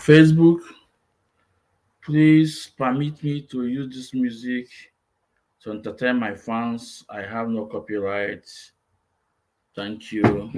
Facebook, please permit me to use this music to entertain my fans. I have no copyright. Thank you.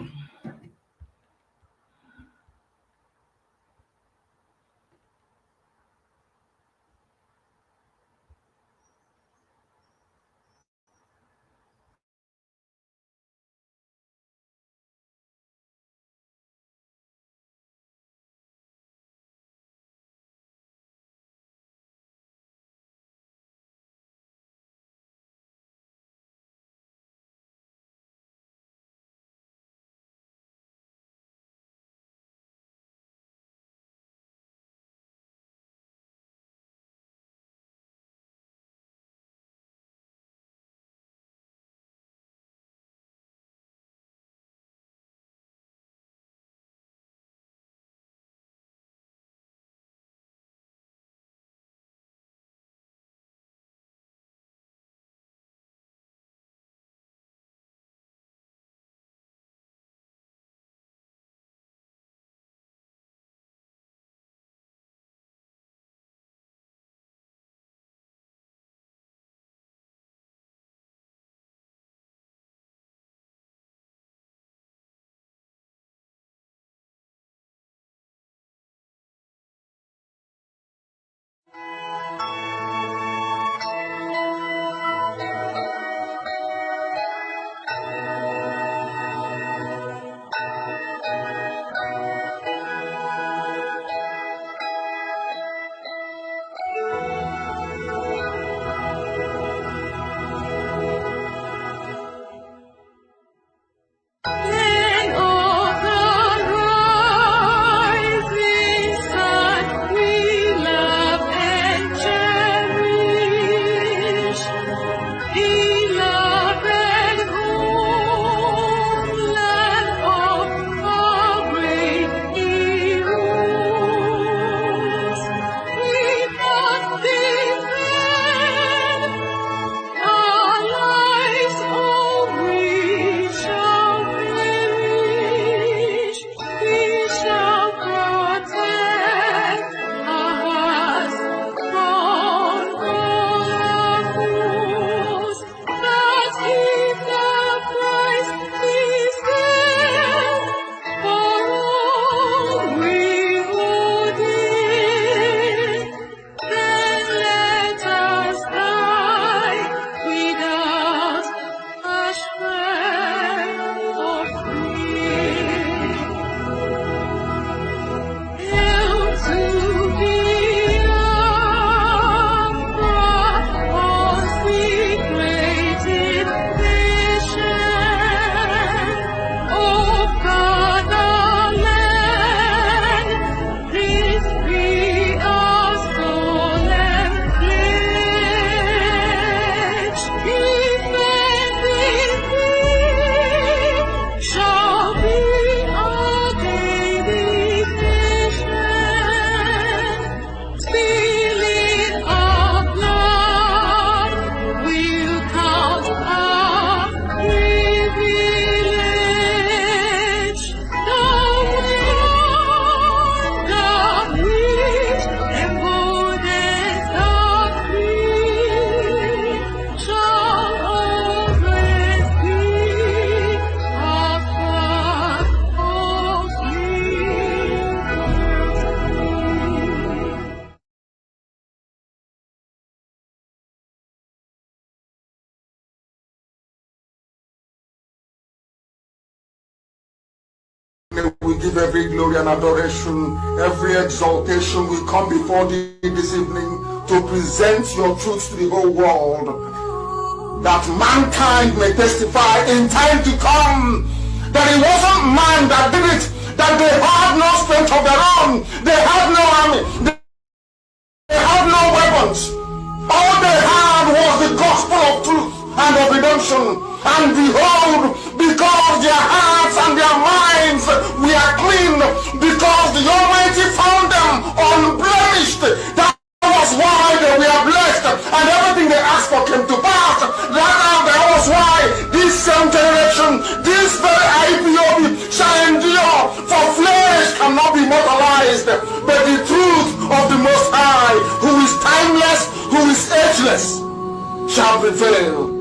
We give every glory and adoration, every exaltation. We come before thee this evening to present your truth to the whole world, that mankind may testify in time to come that it wasn't man that did it, that they had no strength of their own, they had no army, they had no weapons. All they had was the gospel of truth and of redemption. And behold, because their hearts and their minds were clean, because the Almighty found them unblemished, that was why they were blessed, and everything they asked for came to pass. That was why this same generation, this very IPOB shall endure, for flesh cannot be mortalized, but the truth righteousness shall prevail.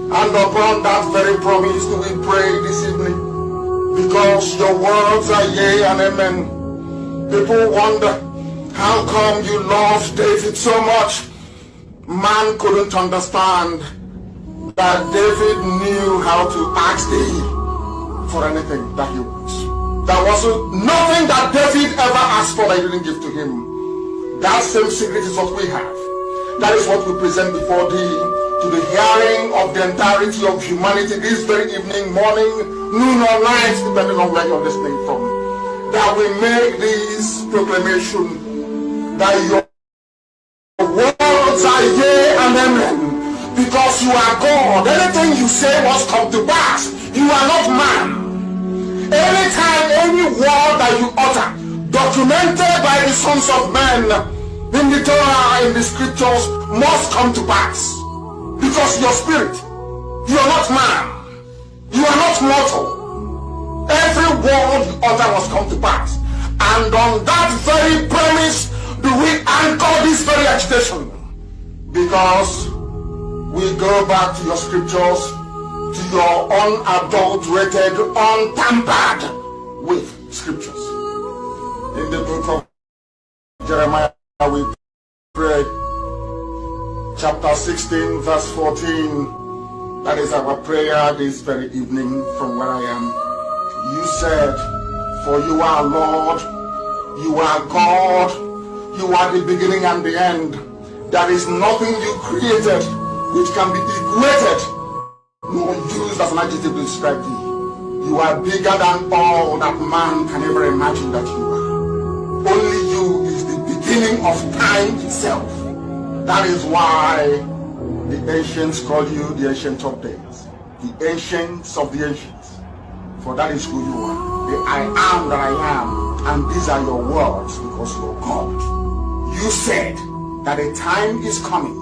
And upon that very promise do we pray this evening, because your words are yea and amen. People wonder, how come you loved David so much? Man couldn't understand that David knew how to ask thee for anything that he wants. There was nothing that David ever asked for that you didn't give to him. That same secret is what we have. That is what we present before thee, to the hearing of the entirety of humanity this very evening, morning, noon or night, depending on where you're listening from. That we make this proclamation that your words are yea and amen, because you are God. Anything you say must come to pass. You are not man. Anytime, any word that you utter, documented by the sons of men in the Torah, in the scriptures, must come to pass. Because your spirit, you are not man. You are not mortal. Every word you utter must come to pass. And on that very premise do we anchor this very agitation. Because we go back to your scriptures, to your unadulterated, untampered with scriptures. In the book of Jeremiah we pray, chapter 16 verse 14. That is our prayer this very evening from where I am. You said, for you are Lord, you are God, you are the beginning and the end. There is nothing you created which can be equated nor used as an adjective to describe thee. You are bigger than all that man can ever imagine that you are. Only you is the beginning of time itself. That is why the ancients call you the Ancient of Days, the Ancients of the Ancients. For that is who you are, the I am that I am, and these are your words because you are God. You said that a time is coming.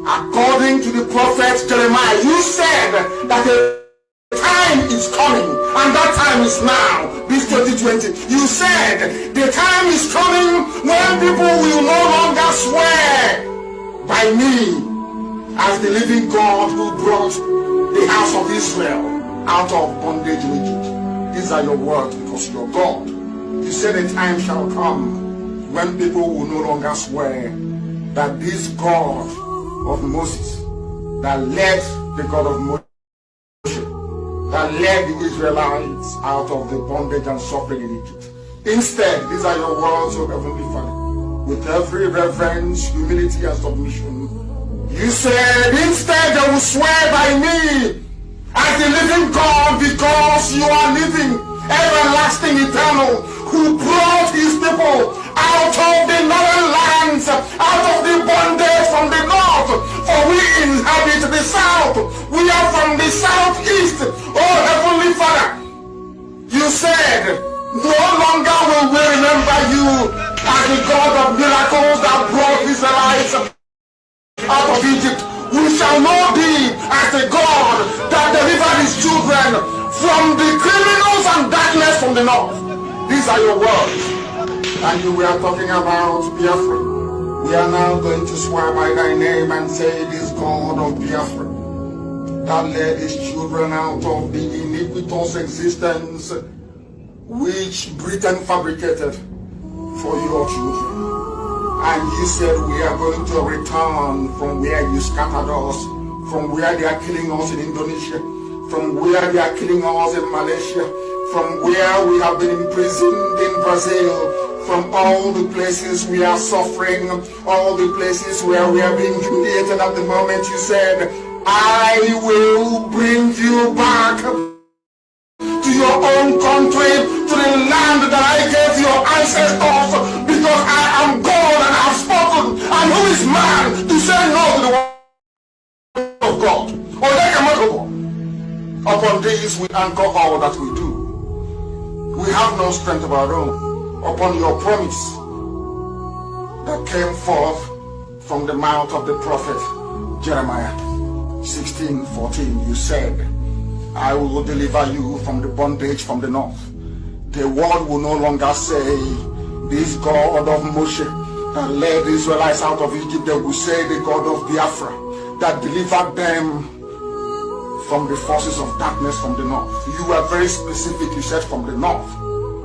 According to the prophet Jeremiah, you said that a time is coming, and that time is now, this 2020. You said the time is coming when people will no longer swear by me as the living God who brought the house of Israel out of bondage in Egypt. These are your words because you're God. You said a time shall come when people will no longer swear that this God of Moses, that led the God of Moses, that led the Israelites out of the bondage and suffering in Egypt. Instead, these are your words, O Heavenly Father, with every reverence, humility, and submission. You said, instead they will swear by me as the living God, because you are living, everlasting, eternal, who brought his people out of the northern lands, out of the bondage from the north, for we inhabit the south. We are from the southeast. Oh Heavenly Father, you said, no longer will we remember you as the God of miracles that brought Israelites out of Egypt. We shall know thee as the God that delivered his children from the criminals and darkness from the north. These are your words. And you were talking about Biafra. We are now going to swear by thy name and say, this God of Biafra that led his children out of the iniquitous existence which Britain fabricated for your children. And you said we are going to return from where you scattered us, from where they are killing us in Indonesia, from where they are killing us in Malaysia, from where we have been imprisoned in Brazil, from all the places we are suffering, all the places where we are being humiliated at the moment. You said, I will bring you back to your own country, to the land that I gave your ancestors, because I am God and I have spoken. And who is man to say no to the word of God? Or they cannot go. Upon this we anchor all that we do. We have no strength of our own. Upon your promise that came forth from the mouth of the prophet Jeremiah 16:14, you said, I will deliver you from the bondage from the north. The world will no longer say, this God of Moshe that led the Israelites out of Egypt. They will say, the God of Biafra. that delivered them from the forces of darkness from the north. You were very specific. You said from the north.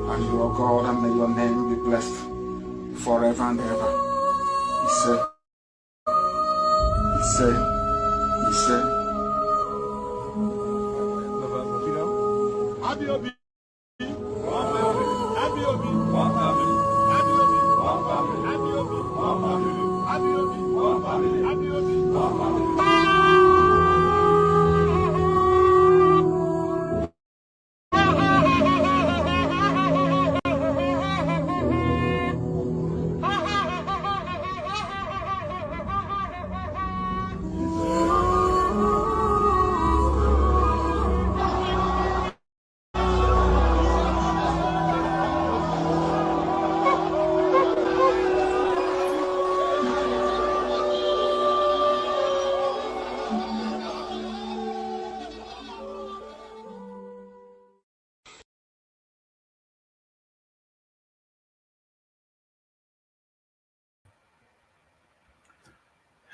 And you are God, and may your name be blessed forever and ever. He said, he said, he said.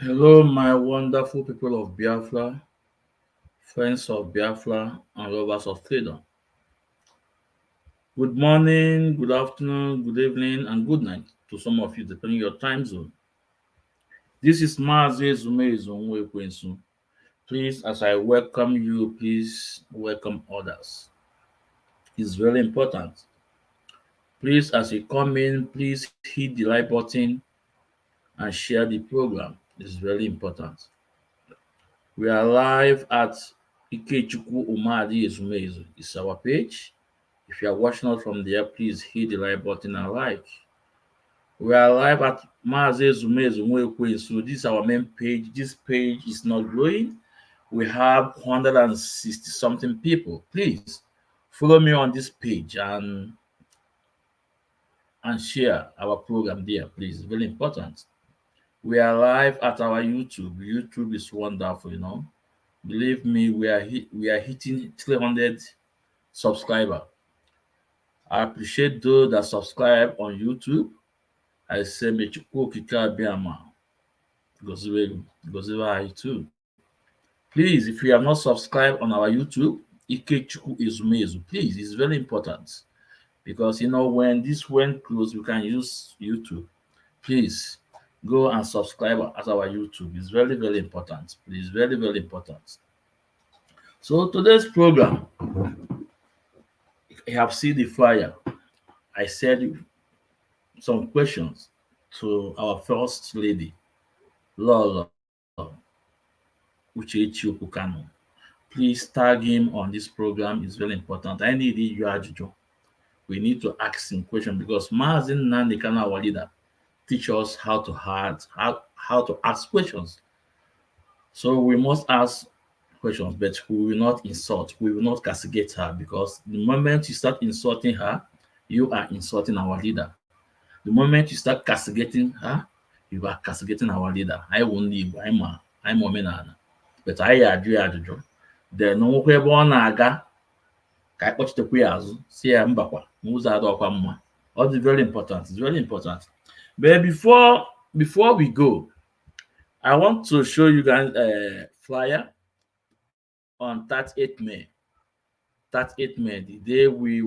Hello, my wonderful people of Biafra, friends of Biafra, and lovers of freedom. Good morning, good afternoon, good evening, and good night to some of you, depending on your time zone. This is Mazi Zume Kwensu. Please, as I welcome you, please welcome others. It's very important. Please, as you come in, please hit the like button and share the program. It's very important. We are live at Ikechukwu Umadi Ezumezu. It's our page. If you are watching us from there, please hit the like button and like. We are live at Mazi Ezumezu. So this is our main page. This page is not growing. We have 160 something people. Please follow me on this page and share our program there, please. Very important. We are live at our YouTube. YouTube is wonderful, Believe me, we are hitting 300 subscriber. I appreciate those that subscribe on YouTube. I say Mechuko Kika Biama. Goziva too. Please, if you have not subscribed on our YouTube, Ikechukwu Ezumezu, please, it's very important. Because when this went close, we can use YouTube. Please go and subscribe at our YouTube. It's very, very important. Please, very, very important. So today's program, I have seen the flyer. I said some questions to our first lady, Lolo, Uchechi Kanu. Please tag him on this program. It's very important. I need you, Ajujo. We need to ask him questions because Mazin Nandekana, our leader, teach us how to ask questions. So we must ask questions, but we will not insult, we will not castigate her, because the moment you start insulting her, you are insulting our leader. The moment you start castigating her, you are castigating our leader. I won't leave. I'm a man. But I agree. Then no ebe ọ na-aga ka anyị kpọchitekwa ya azụ si ya mbakwa n'ụzọ adọkwa mma. All is very important. It's very important. But before we go, I want to show you guys a flyer on 38th May. 38th May, the day we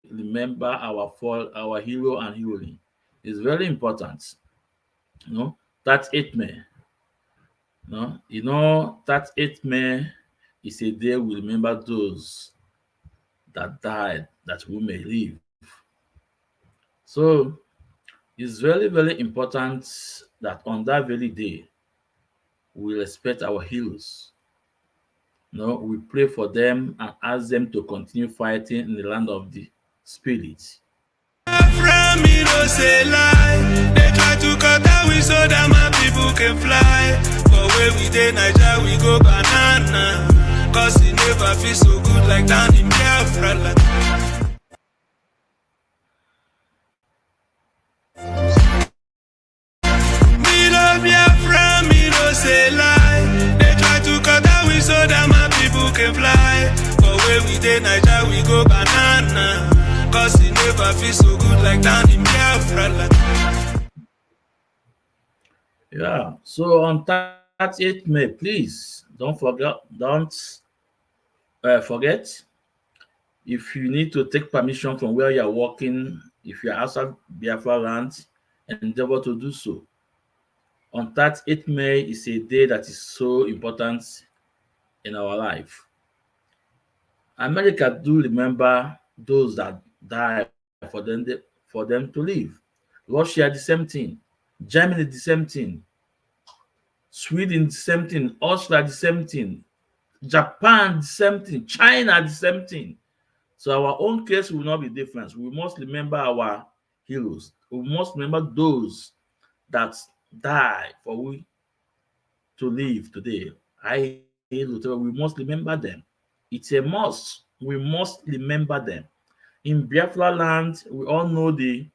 remember our hero and heroine. It's very important. 38th May. 38th May is a day we remember those that died that we may live. So it's very, very important that on that very day, we respect our heroes. We pray for them and ask them to continue fighting in the land of the spirit. They try to cut out we so that my people can fly. But where we dey Nigeria, we go banana. Cause it never feels so good like down in Biafra. They try to cut out we so that my people can fly. But where we dey Nigeria, we go banana. Cause it never feels so good like down in Biafra. Yeah, so on 30th May, please don't forget. If you need to take permission from where you are working, if you are outside Biafra land, endeavor to do so. On 30th May is a day that is so important in our life. America do remember those that die for them to live. Russia the same thing, Germany the same thing, Sweden the same thing, Austria the same thing, Japan the same thing, China the same thing. So our own case will not be different. We must remember our heroes. We must remember those that die for we to live today. We must remember them. It's a must. We must remember them. In Biafra land, we all know the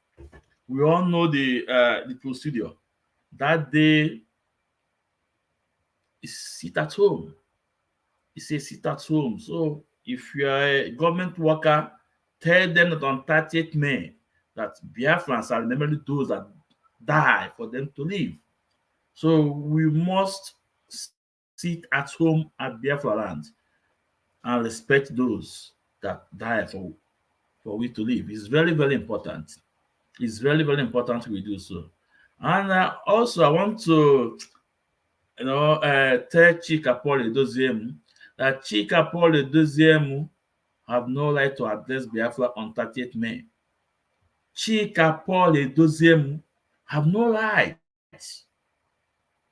procedure. That day is sit at home. It's a sit at home. So if you are a government worker, tell them that on 30th May that Biafrans are remembering those that die for them to live. So we must sit at home at Biafra land and respect those that die for we to live. It's very, very important. It's very, very important we do so. And also, I want to, tell Chika Paul Edoziemu that Chika Paul Edoziemu have no right to address Biafra on 30th May. Chika Paul Edoziemu have no right.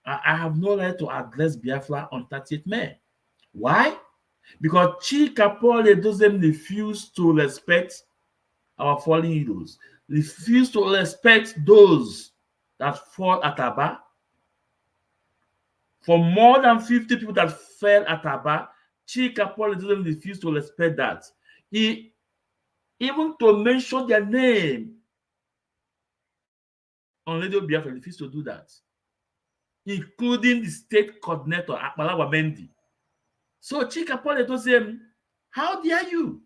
I have no right to address Biafra on 30th May. Why? Because Chika Paul Edoziemu refused to respect our fallen heroes, refused to respect those that fought at Aba. For more than 50 people that fell at Aba, Chika Paul Edoziemu refused to respect that. He even to mention their name on Radio Biafra refused to do that, including the state coordinator Akpalawa Mendy. So Chika Paul Edoziemu, how dare you?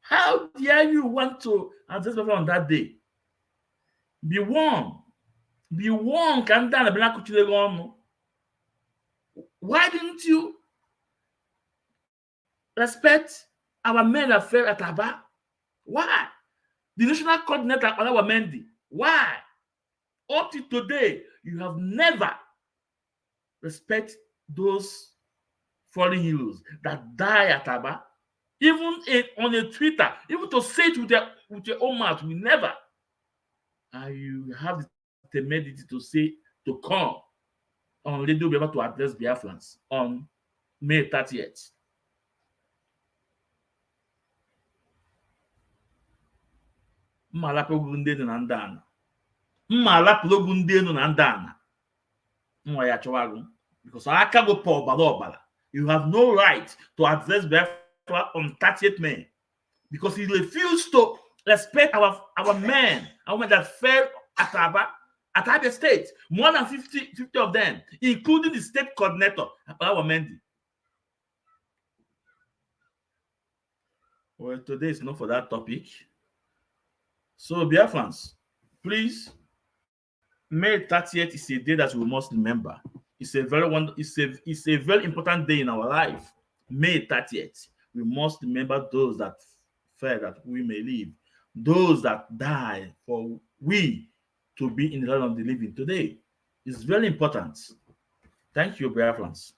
How dare you want to address Biafra on that day? Be warned. Be warned. Why didn't you respect our men that fell at Aba? Why? The national coordinator Akpalawa Mendy. Why? Up to today, you have never respect those fallen heroes that die at Aba. Even on a Twitter, even to say it with your own mouth, we never. And you have the temerity to say, to come on Radio Biafra to address Biafrans on May 30th. Mma alapụrụ ndị enu na ndị ana. Mma alapụrụ ndị enu na ndị ana. Nwa ya chọwa agụ. Because aka go pa ọbara ọbara. You have no right to address Biafra on 30th May. Because he refused to respect our men that fell at Abia State. More than 50 of them, including the state coordinator, our Mendy. Well, today is not for that topic. So, Biafrans, please, May 30th is a day that we must remember. It's a very important day in our life. May 30th. We must remember those that fell that we may live, those that died for we to be in the land of the living today. It's very important. Thank you, Biafrans.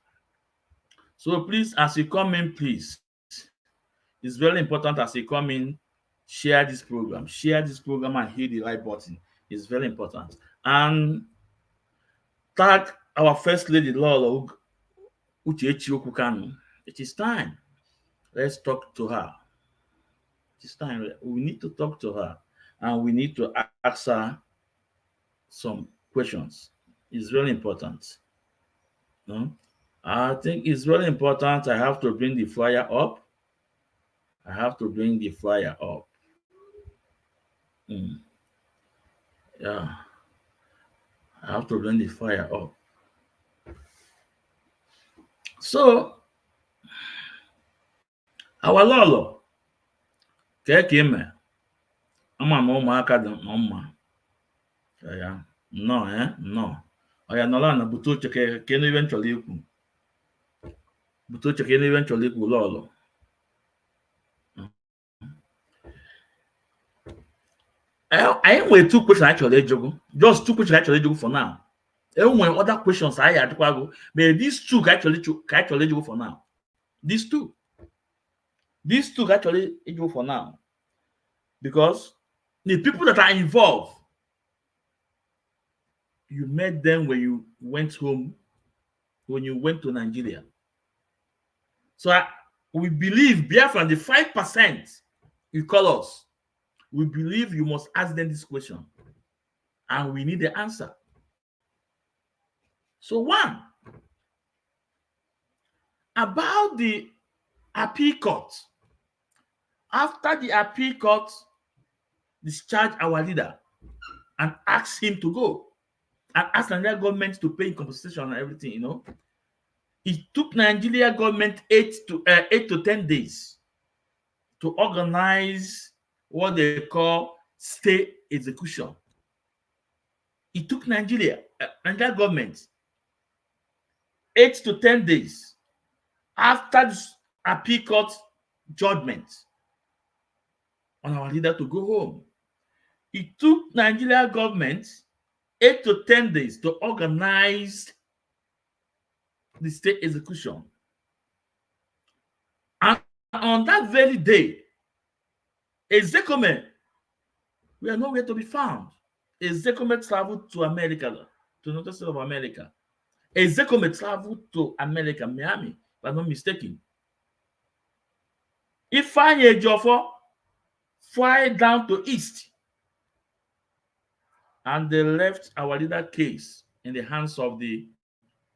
So please, as you come in, please, it's very important as you come in, share this program and hit the like button. It's very important. And tag our First Lady Lolo, Uchechi Okwu Kanu. It is time. Let's talk to her. It's time. We need to talk to her and we need to ask her some questions. It's very important. No? I think it's very important. I have to bring the flyer up. Yeah. I have to bring the fire up. So, our Lolo. Kekime. Ama ụmụaka dị mma. No. Oya nọrọ na bute oche ka enu iwe m chọrọ ikwu. Bute oche ka enu iwe m chọrọ ikwu Lolo. Anyị nwere two questions anyị chọrọ ịjụgụ. Just two questions anyị chọrọ ịjụgụ for now. Enwere other questions anyị ajụkwagụ, but these two ka anyị chọrọ ịjụgụ for now. These two ka anyị chọrọ ịjụgụ for now. Because the people that are involved, you met them when you went home, when you went to Nigeria. So we believe, Biafran, the 5% you call us, we believe you must ask them this question. And we need the answer. So one, about the appeal court. After the appeal court discharged our leader and asked him to go, and asked the Nigeria government to pay compensation and everything, you know, it took Nigeria government 8 to 10 days to organize what they call state execution. It took Nigeria government 8 to 10 days after the appeal court judgment on our leader to go home. It took Nigeria government 8 to 10 days to organize the state execution. And on that very day, Ezekome were nowhere to be found. Ezekome traveled to America, to the United States of America. Ezekome traveled to America, Miami, if I'm not mistaken. Ifeanyi Ejiofor fly down to East, and they left our leader case in the hands of the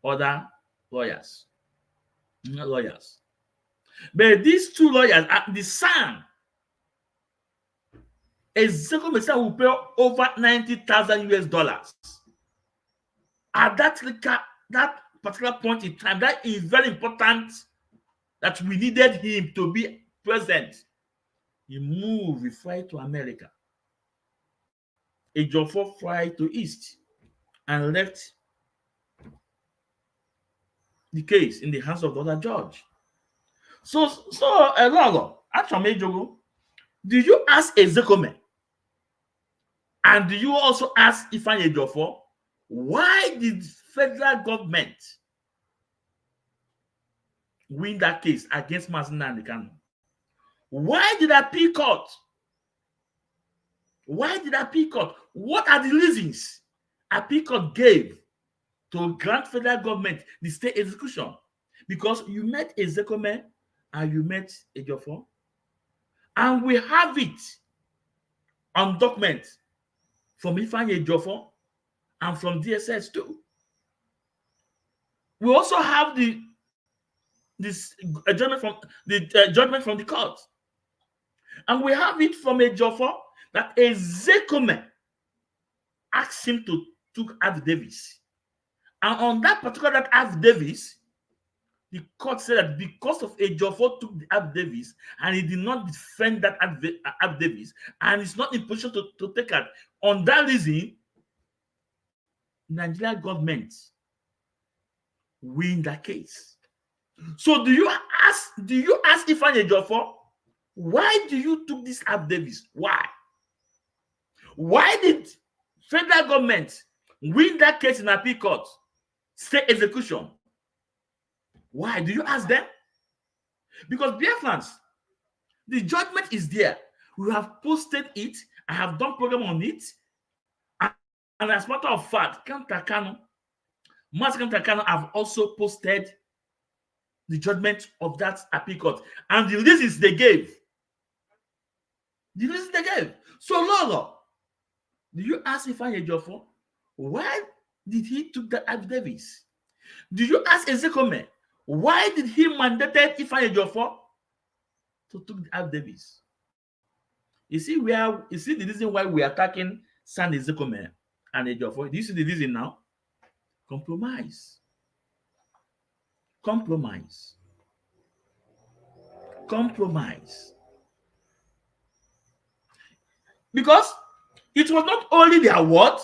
other lawyers. But these two lawyers, at the son, Ezekome said will pay over $90,000 at that particular point in time. That is very important that we needed him to be present. He moved, he fly to America. Ejiofor fly to East and left the case in the hands of the other judge. So Lolo, actually, did you ask Ezekome? And do you also ask Ifeanyi Ejiofor, why did federal government win that case against Mazinga Kanu? Why did appeal court? What are the reasons appeal court gave to grant federal government the state execution? Because you met Ezekome and you met Ejiofor, and we have it on document from Ifeanyi Ejiofor and from DSS too. We also have this judgment from the court, and we have it from Ejiofor that Ezekome asked him to take affidavits, and on that particular affidavits, the court said that because of Ejiofor took the affidavits and he did not defend that affidavits, and it's not in position to take it. On that reason, Nigeria government win that case. So do you ask Ifeanyi Ejiofor, why do you took this affidavits? Why? Why did federal government win that case in appeal court, state execution? Why? Do you ask them? Because Biafrans, the judgment is there. We have posted it. I have done program on it. And as a matter of fact, Kanu have also posted the judgment of that appeal court. And the reasons they gave. So, Lolo, do you ask Ifeanyi Ejiofor, why did he took the affidavits? Do you ask Ezekome, why did he mandated Ifeanyi Ejiofor to take the affidavits? You see the reason why we are attacking San Ezekome and Ejiofor? Do you see the reason now? Compromise. Because it was not only their word,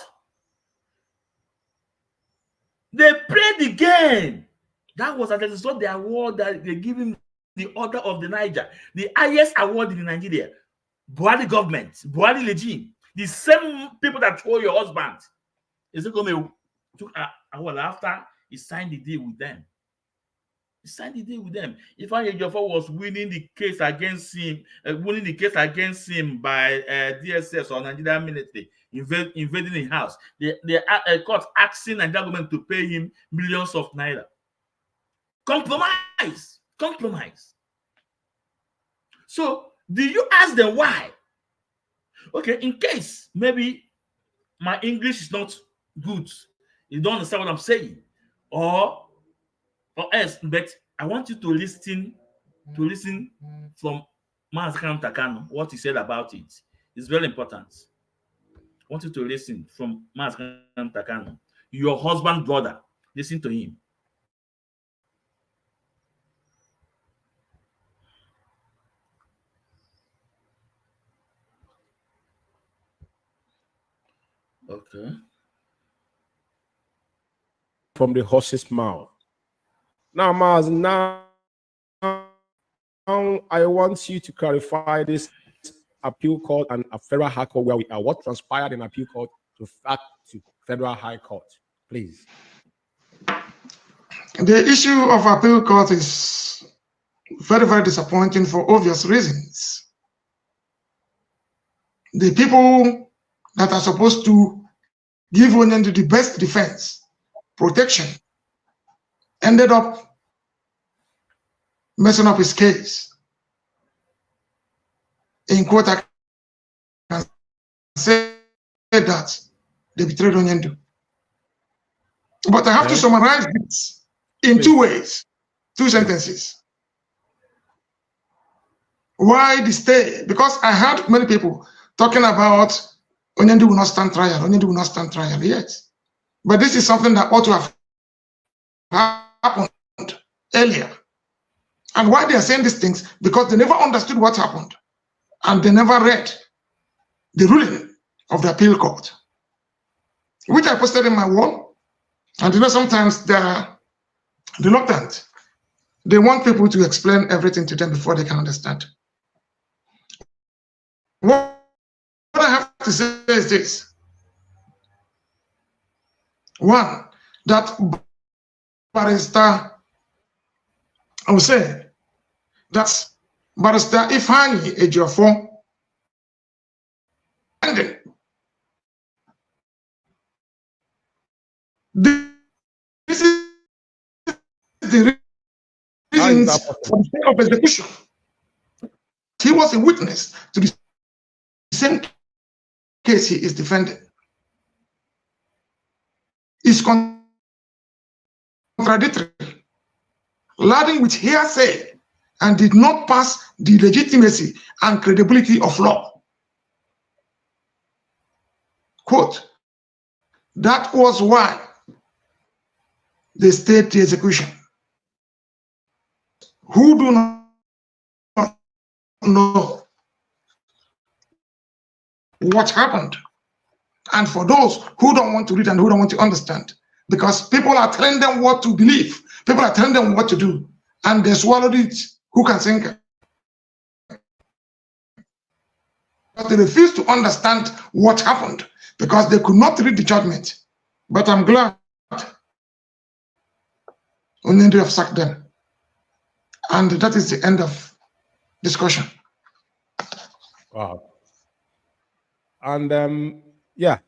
They played the game. That was as a result of the award that they give him, the Order of the Niger, the highest award in Nigeria. Buhari government, Buhari regime, the same people that told your husband. Is it going to took a while after he signed the deal with them? He signed the deal with them. If Ejiofor was winning the case against him, by DSS or Nigerian military invading his house, the court asking Nigerian government to pay him millions of naira. Compromise. So, do you ask them why? Okay, in case maybe my English is not good, you don't understand what I'm saying, or else, but I want you to listen from Maazkan Takano, what he said about it. It's very important. I want you to listen from Maazkan Takano, your husband brother. Listen to him. Okay. From the horse's mouth. Now, Maz, now I want you to clarify this appeal court and a federal high court where we are. What transpired in appeal court to federal high court, please? The issue of appeal court is very, very disappointing for obvious reasons. The people that are supposed to give Onyendu the best defense, protection, ended up messing up his case. In quote, I can say that they betrayed Onyendu. But I have to summarize this in two ways, two sentences. Why the stay? Because I heard many people talking about Onyendu will not stand trial, Onyendu will not stand trial, yes. But this is something that ought to have happened earlier. And why they are saying these things? Because they never understood what happened. And they never read the ruling of the appeal court, which I posted in my wall. And you know, sometimes they are reluctant. They want people to explain everything to them before they can understand. What I have to say is this. One, that barrister, I would say, that Barrister Ifeanyi Ejiofor ended. This is the reasons for the state of execution. He was a witness to the same case he is defending. Is contradictory, laden with hearsay, and did not pass the legitimacy and credibility of law. Quote, that was why they stayed the execution. Who do not know what happened, and for those who don't want to read and who don't want to understand, because people are telling them what to believe, people are telling them what to do, and they swallowed it. Who can think? But they refuse to understand what happened because they could not read the judgment. But I'm glad Onyendu have sacked them. And that is the end of discussion. Wow. And yeah,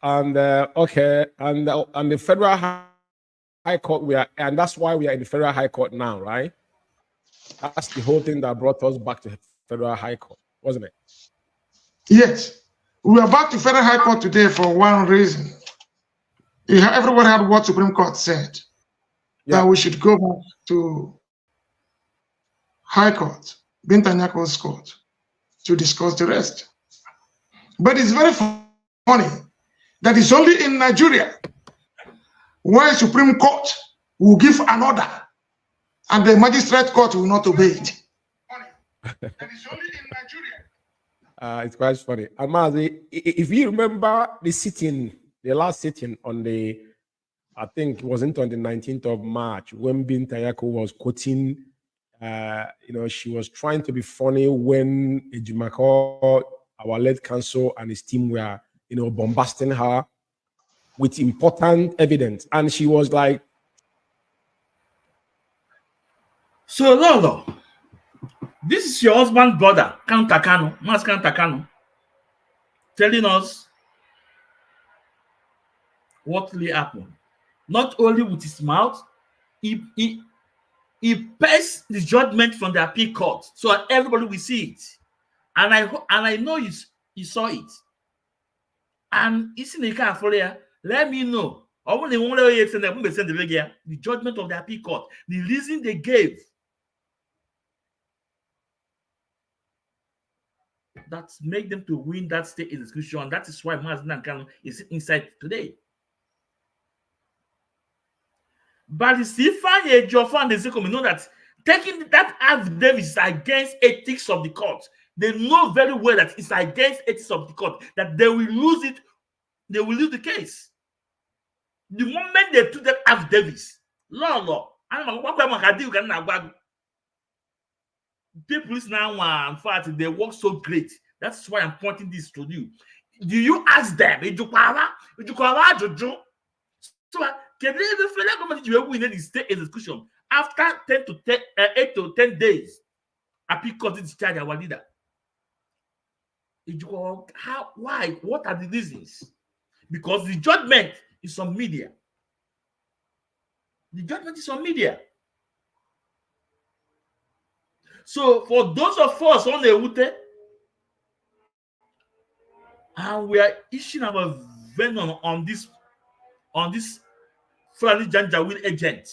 and okay, and the federal high court and that's why we are in the federal high court now, right? That's the whole thing that brought us back to federal high court, wasn't it? Yes, we are back to federal high court today for one reason. Everyone heard what Supreme Court said, that we should go back to high court, Bintanyako's court, to discuss the rest. But it's very funny that it's only in Nigeria where Supreme Court will give an order and the magistrate court will not obey it. That is only in Nigeria. It's quite funny. Amazi, if you remember the last sitting on the I think it wasn't on the 19th of March when Bintayako was quoting, she was trying to be funny when Ejimako, our late counsel, and his team were, bombasting her with important evidence. And she was like, So, Lolo, this is your husband's brother, Kanu, Mas Kanu, telling us what really happened. Not only with his mouth, he passed the judgment from the appeal court so that everybody will see it. And I know you saw it. And it's in the car for you. Let me know. The judgment of the appeal court, the reason they gave that make them to win that state execution. That is why Mazda Kanu is inside today. But the Stefan Ejiofor and the Zekom know that taking that affidavit is against ethics of the court. They know very well that it's against ethics of the court, that they will lose it, they will lose the case. The moment they took that affidavit, Lolo, people now, in fact, they work so great. That's why I'm pointing this to you. Do you ask them? So can they even feel like government you win the state execution after 8 to 10 days? Appeal court discharge our leader. How? Why? What are the reasons? Because the judgment is on media. The judgment is on media. So for those of us on the Ute, and we are issuing our venom on this Fulani Janjaweed agent.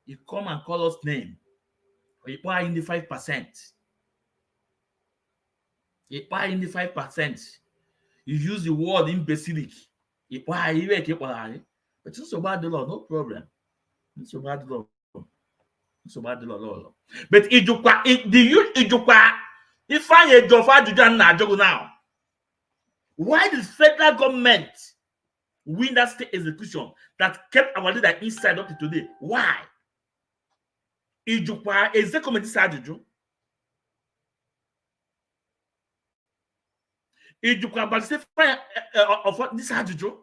You come and call us name. You buy in the 5%. You buy in the 5%. You use the word imbecilic. You buy but it's so bad the law, no problem. It's so bad the law. It's so bad the law. But if I had Jofa now, why did federal government win that state execution that kept our leader inside up to today? Why? Ijukwa is the committee Sajuju. Ijukwa but say of this Sajuju.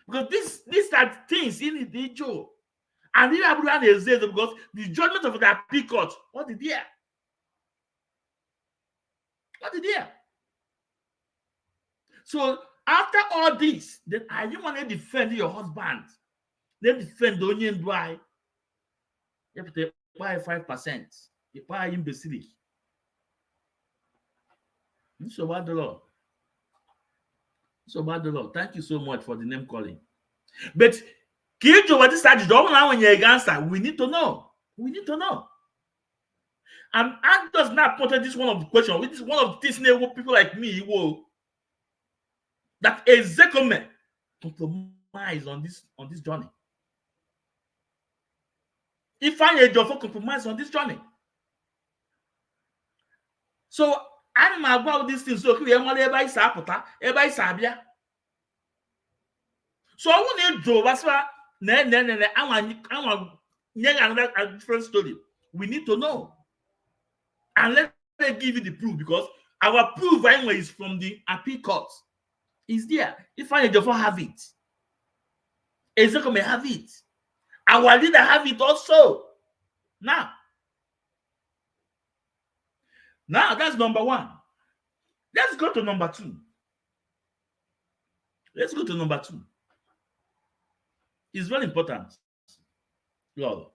Because these are things in the Joe. And here everyone is there because the judgment of the appeal court, what did they? What did they? So after all this, then are you want to defend your husband? Then defend the onion dry. You have to buy 5%. You buy imbecile. So bad the law. So bad the law. Thank you so much for the name calling. But what is that? When you're answer, we need to know. We need to know. And I does not put this one of the question. This is one of these people like me will that a Zekomen compromise on this journey. If I need for compromise on this journey. So I'm about these things. So everybody sabia. So I want to do that's why I want a different story. We need to know. And let me give you the proof because our proof anyway is from the appeal court. Is there. If I don't have it, Ezekiel may have it. Our leader have it also. Now that's number one. Let's go to number two. Let's go to number two. It's very important. Lolo.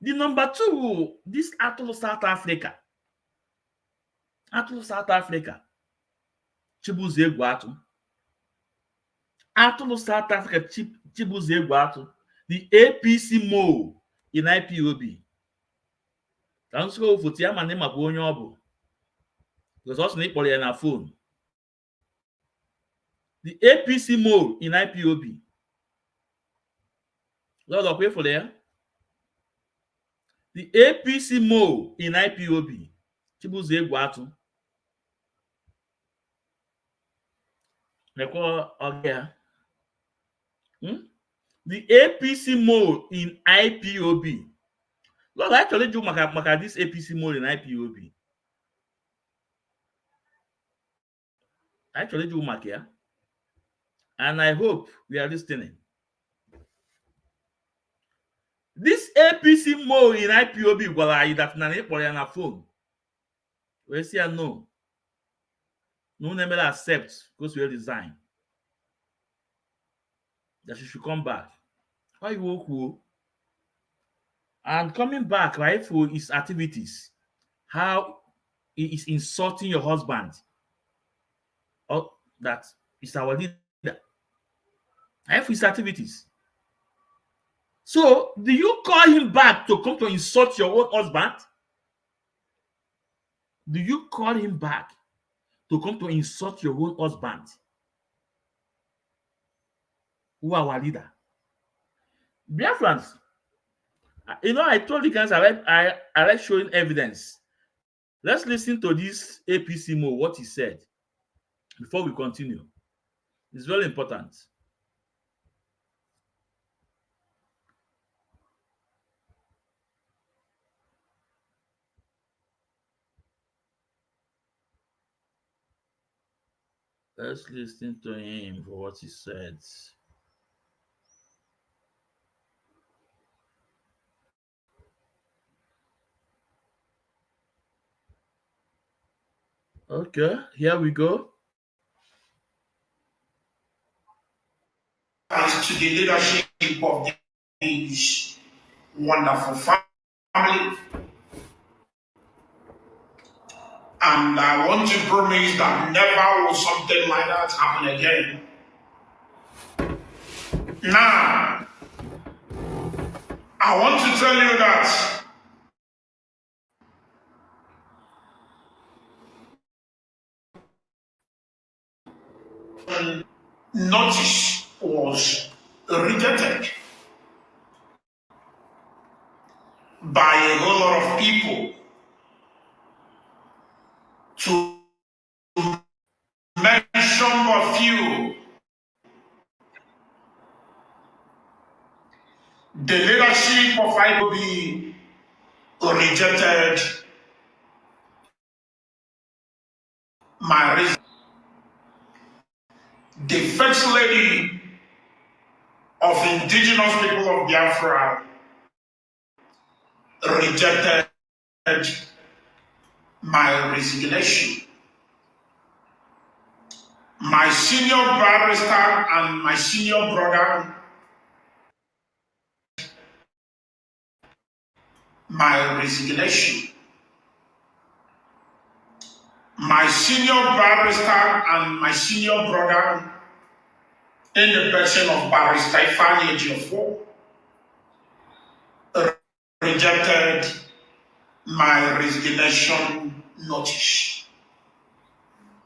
The number two, this Atolo South Africa. Atolo South Africa. Chibuze Guatu. Atolo South Africa Chibuze Guatu. The APC mole in IPOB. That's go for Tiama name of Onyobo. Because also need in our phone. The APC mole in IPOB. Lord, wait for there. The APC mole in IPOB. Chibuze Guatu. They call Ogia. the APC mole in IPOB. Lord, I actually do maka this APC mole in IPOB. I actually do maka, and I hope we are listening. This APC mole in IPOB, well, I that na on a phone. We say no. No name will accept because we resign. That she should come back. Why you Okwu? And coming back, right, for his activities, how he is insulting your husband. Oh, that is our leader. Right, for his activities. So, do you call him back to come to insult your own husband? Do you call him back to come to insult your own husband? Who are our leader? Biafrans, I told you guys I like showing evidence. Let's listen to this APC Mo, what he said, before we continue. It's very important. Let's listen to him for what he said. Okay, here we go. As to the leadership of this wonderful family. And I want to promise that never will something like that happen again. Now, I want to tell you that notice was rejected by a whole lot of people to mention a few. The leadership of IPOB rejected my reason. The first lady of indigenous people of Biafra rejected my resignation. My senior barrister and my senior brother, my resignation. My senior barrister and my senior brother, in the person of Barrister Ifeanyi Ejiofor, rejected my resignation notice.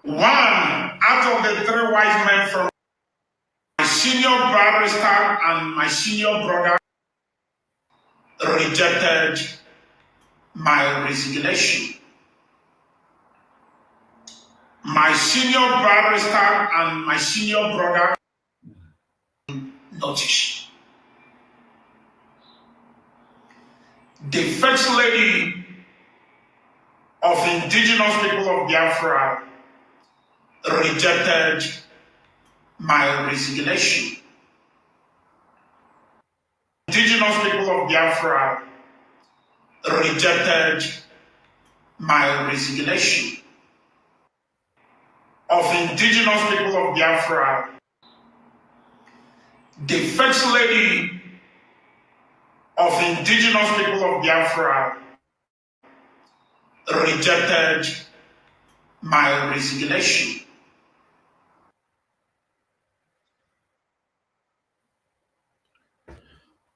One out of the three wise men from my senior barrister and my senior brother rejected my resignation. My senior barrister and my senior brother notice. The first lady of indigenous people of Biafra rejected my resignation. Indigenous people of Biafra rejected my resignation. Of indigenous people of Biafra, the first lady of indigenous people of Biafra rejected my resignation.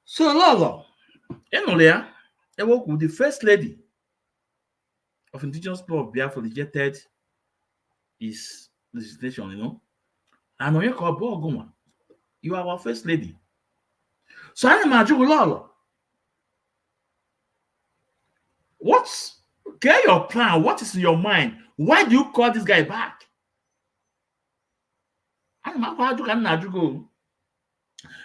So, Lolo, Okwu, the first lady of indigenous people of Biafra rejected his legislation, And Onyeka, you are our first lady. So, I am Lolo. Get your plan? What is in your mind? Why do you call this guy back?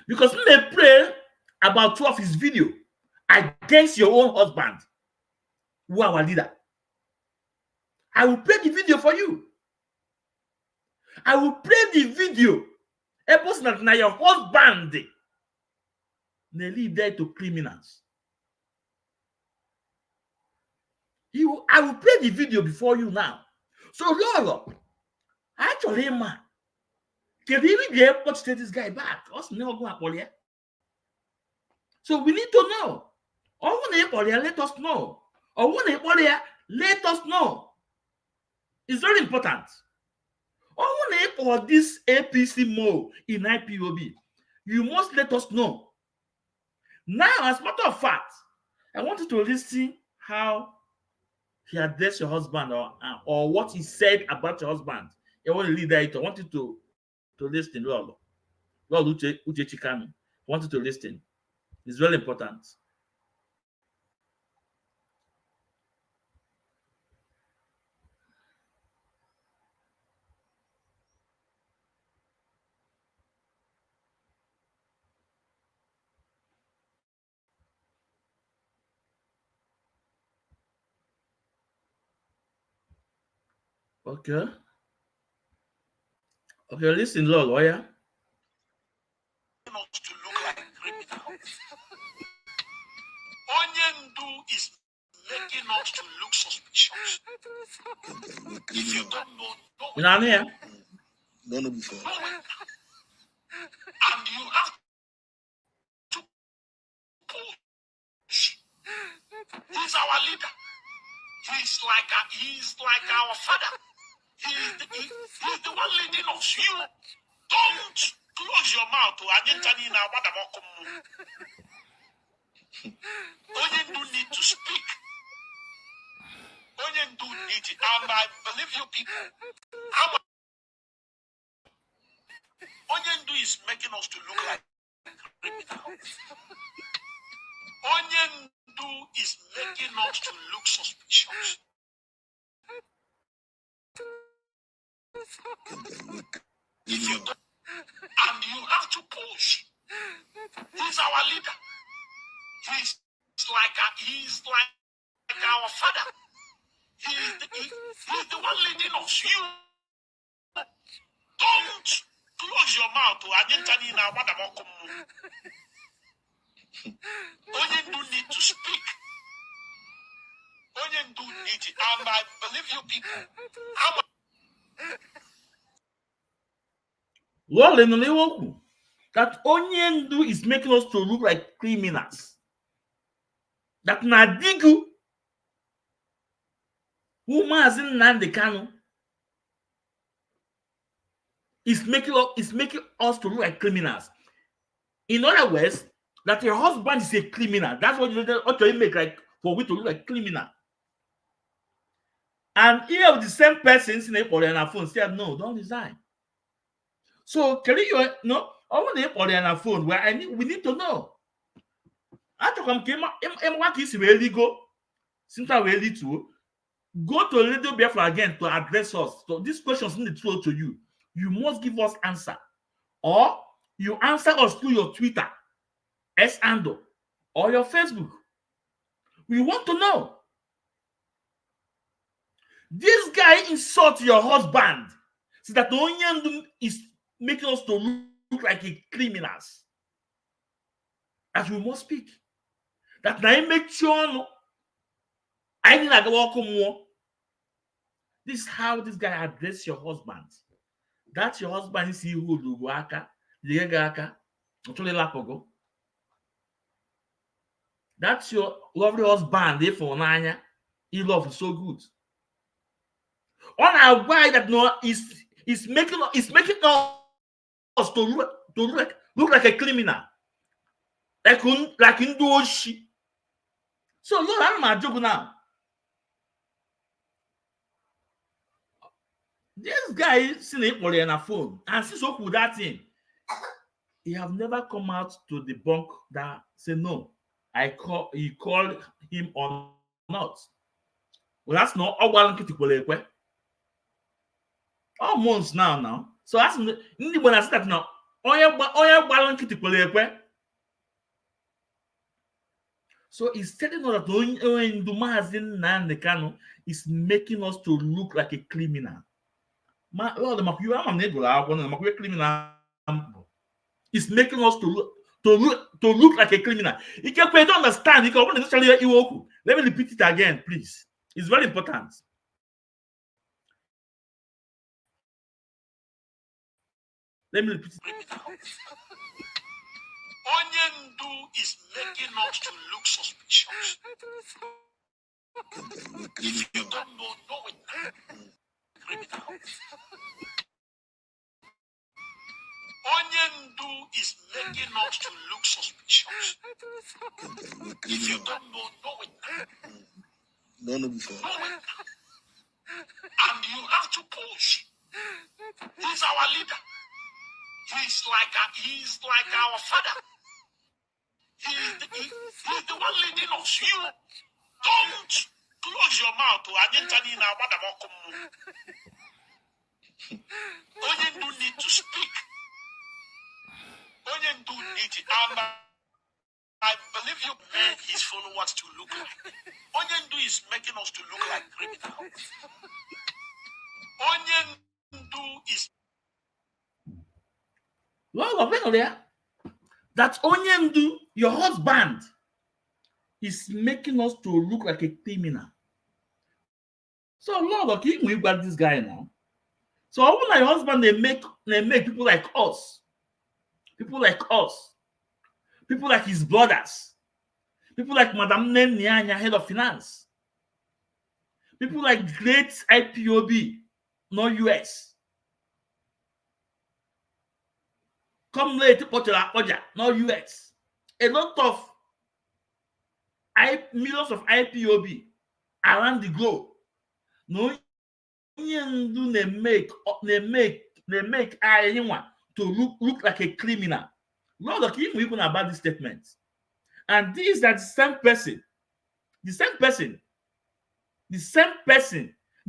Because you may pray about 2 of his video against your own husband, who are our leader. I will play the video for you. I will play the video. A person that now your husband, they leave there to criminals. I will play the video before you now. So Lolo, actually, man, can really be able to take this guy back? So we need to know. Let us know. Let us know. It's very important. For this APC mole in IPOB, you must let us know. Now, as a matter of fact, I want you to listen how he addressed your husband or what he said about your husband. I want to lead that. I want you to listen, Lolo. Lolo Uchechi Kanu. I want you to listen. It's very important. Okay. Okay, listen, Lolo, yeah? Not to look like criminal. Onyendu is making us to look suspicious. If you don't know, You know what I mean? don't know before. And you have to push. He's our leader. He's like our father. He's the one leading us. You don't close your mouth to Anyantani now. Onyendu need to speak. Onyendu need it. And I believe you people. Onyendu is making us to look like criminal. Onyendu is making us to look suspicious. If you don't, and you have to push. He's our leader. He's like our father. He's the one leading us. You don't close your mouth to Anyantani now. Onyendu need to speak. Onyendu need it. And I believe you people. Lolo, that Onyendu is making us to look like criminals. That Nadigu, who Mazin Nandekano, is making us to look like criminals. In other words, that your husband is a criminal. That's what you make like for we to look like criminal. And here the same person in a phone said, no, don't resign. So can you know? I want to put on a phone where we need to know. After come what is really go since I really to go to Radio Biafra again to address us. So these questions need to throw to you. You must give us answer, or you answer us through your Twitter, handle, or your Facebook. We want to know. This guy insult your husband, so that Onyendu is making us to look like a criminals. As we must speak. That now make sure I need to walk more. This is how this guy address your husband. That's your husband is who do aka, that's your lovely husband, for Nanya. He loves so good. On our why that no is making us to look like a criminal. Like in Doshi. So Lord, I'm my joke now. This guy is sitting on a phone and see so cool that thing. He have never come out to debunk that. Say no. He called him or not. Well, that's not all months now. So that's when I said that now. So it's telling us that Mazin Nnamdi Kanu is making us to look like a criminal. It's making us to look like a criminal. You don't understand. Let me repeat it again, please. It's very important. Let me repeat it. Onyendu is making us to look suspicious. If you don't know it now, criminal. Onyendu is making us to look suspicious. If you don't know it now, know it now. And you have to push. He's our leader. He's like our father. He's the one leading us. You don't close your mouth. Onyendu need to speak. Onyendu need it. And I believe you made his followers to look like. Onyendu is making us to look like criminals. Onyendu is. That Onyendu, your husband, is making us to look like a criminal. So Lord, okay, we got this guy now. So all my husband, they make people like us, people like his brothers, people like Madam Nyanya, head of finance, people like great IPOB, no US. Come late, no US. A lot of millions of IPOB around the globe. No, they make anyone to look like a criminal. Lord, okay, even about this statement. And this is that the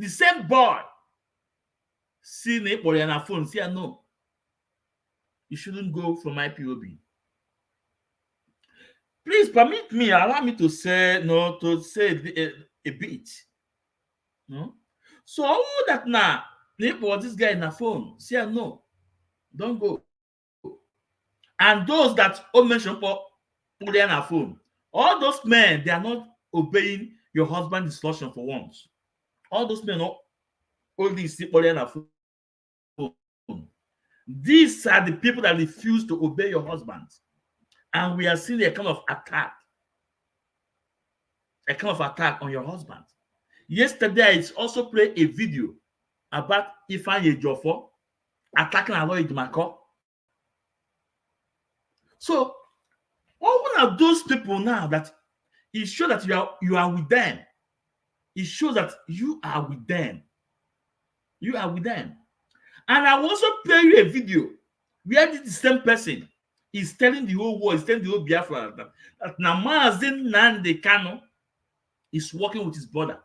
same boy, see it on your phone, say no. You shouldn't go from IPOB. Please permit me, allow me to say a bit. No? So all that now, this guy in the phone, say no, don't go. And those that mention for put on a phone, all those men, they are not obeying your husband's instruction for once. All those men are only put on a phone. These are the people that refuse to obey your husband. And we are seeing a kind of attack on your husband. Yesterday, I also played a video about Ifeanyi Ejiofor attacking Aloy Ejimakor. So, all one of those people now that it shows that you are with them. It shows that you are with them. You are with them. And I will also play you a video where the same person is telling the whole world, is telling the whole Biafra that Mazin Nnamdi Kanu is working with his brother.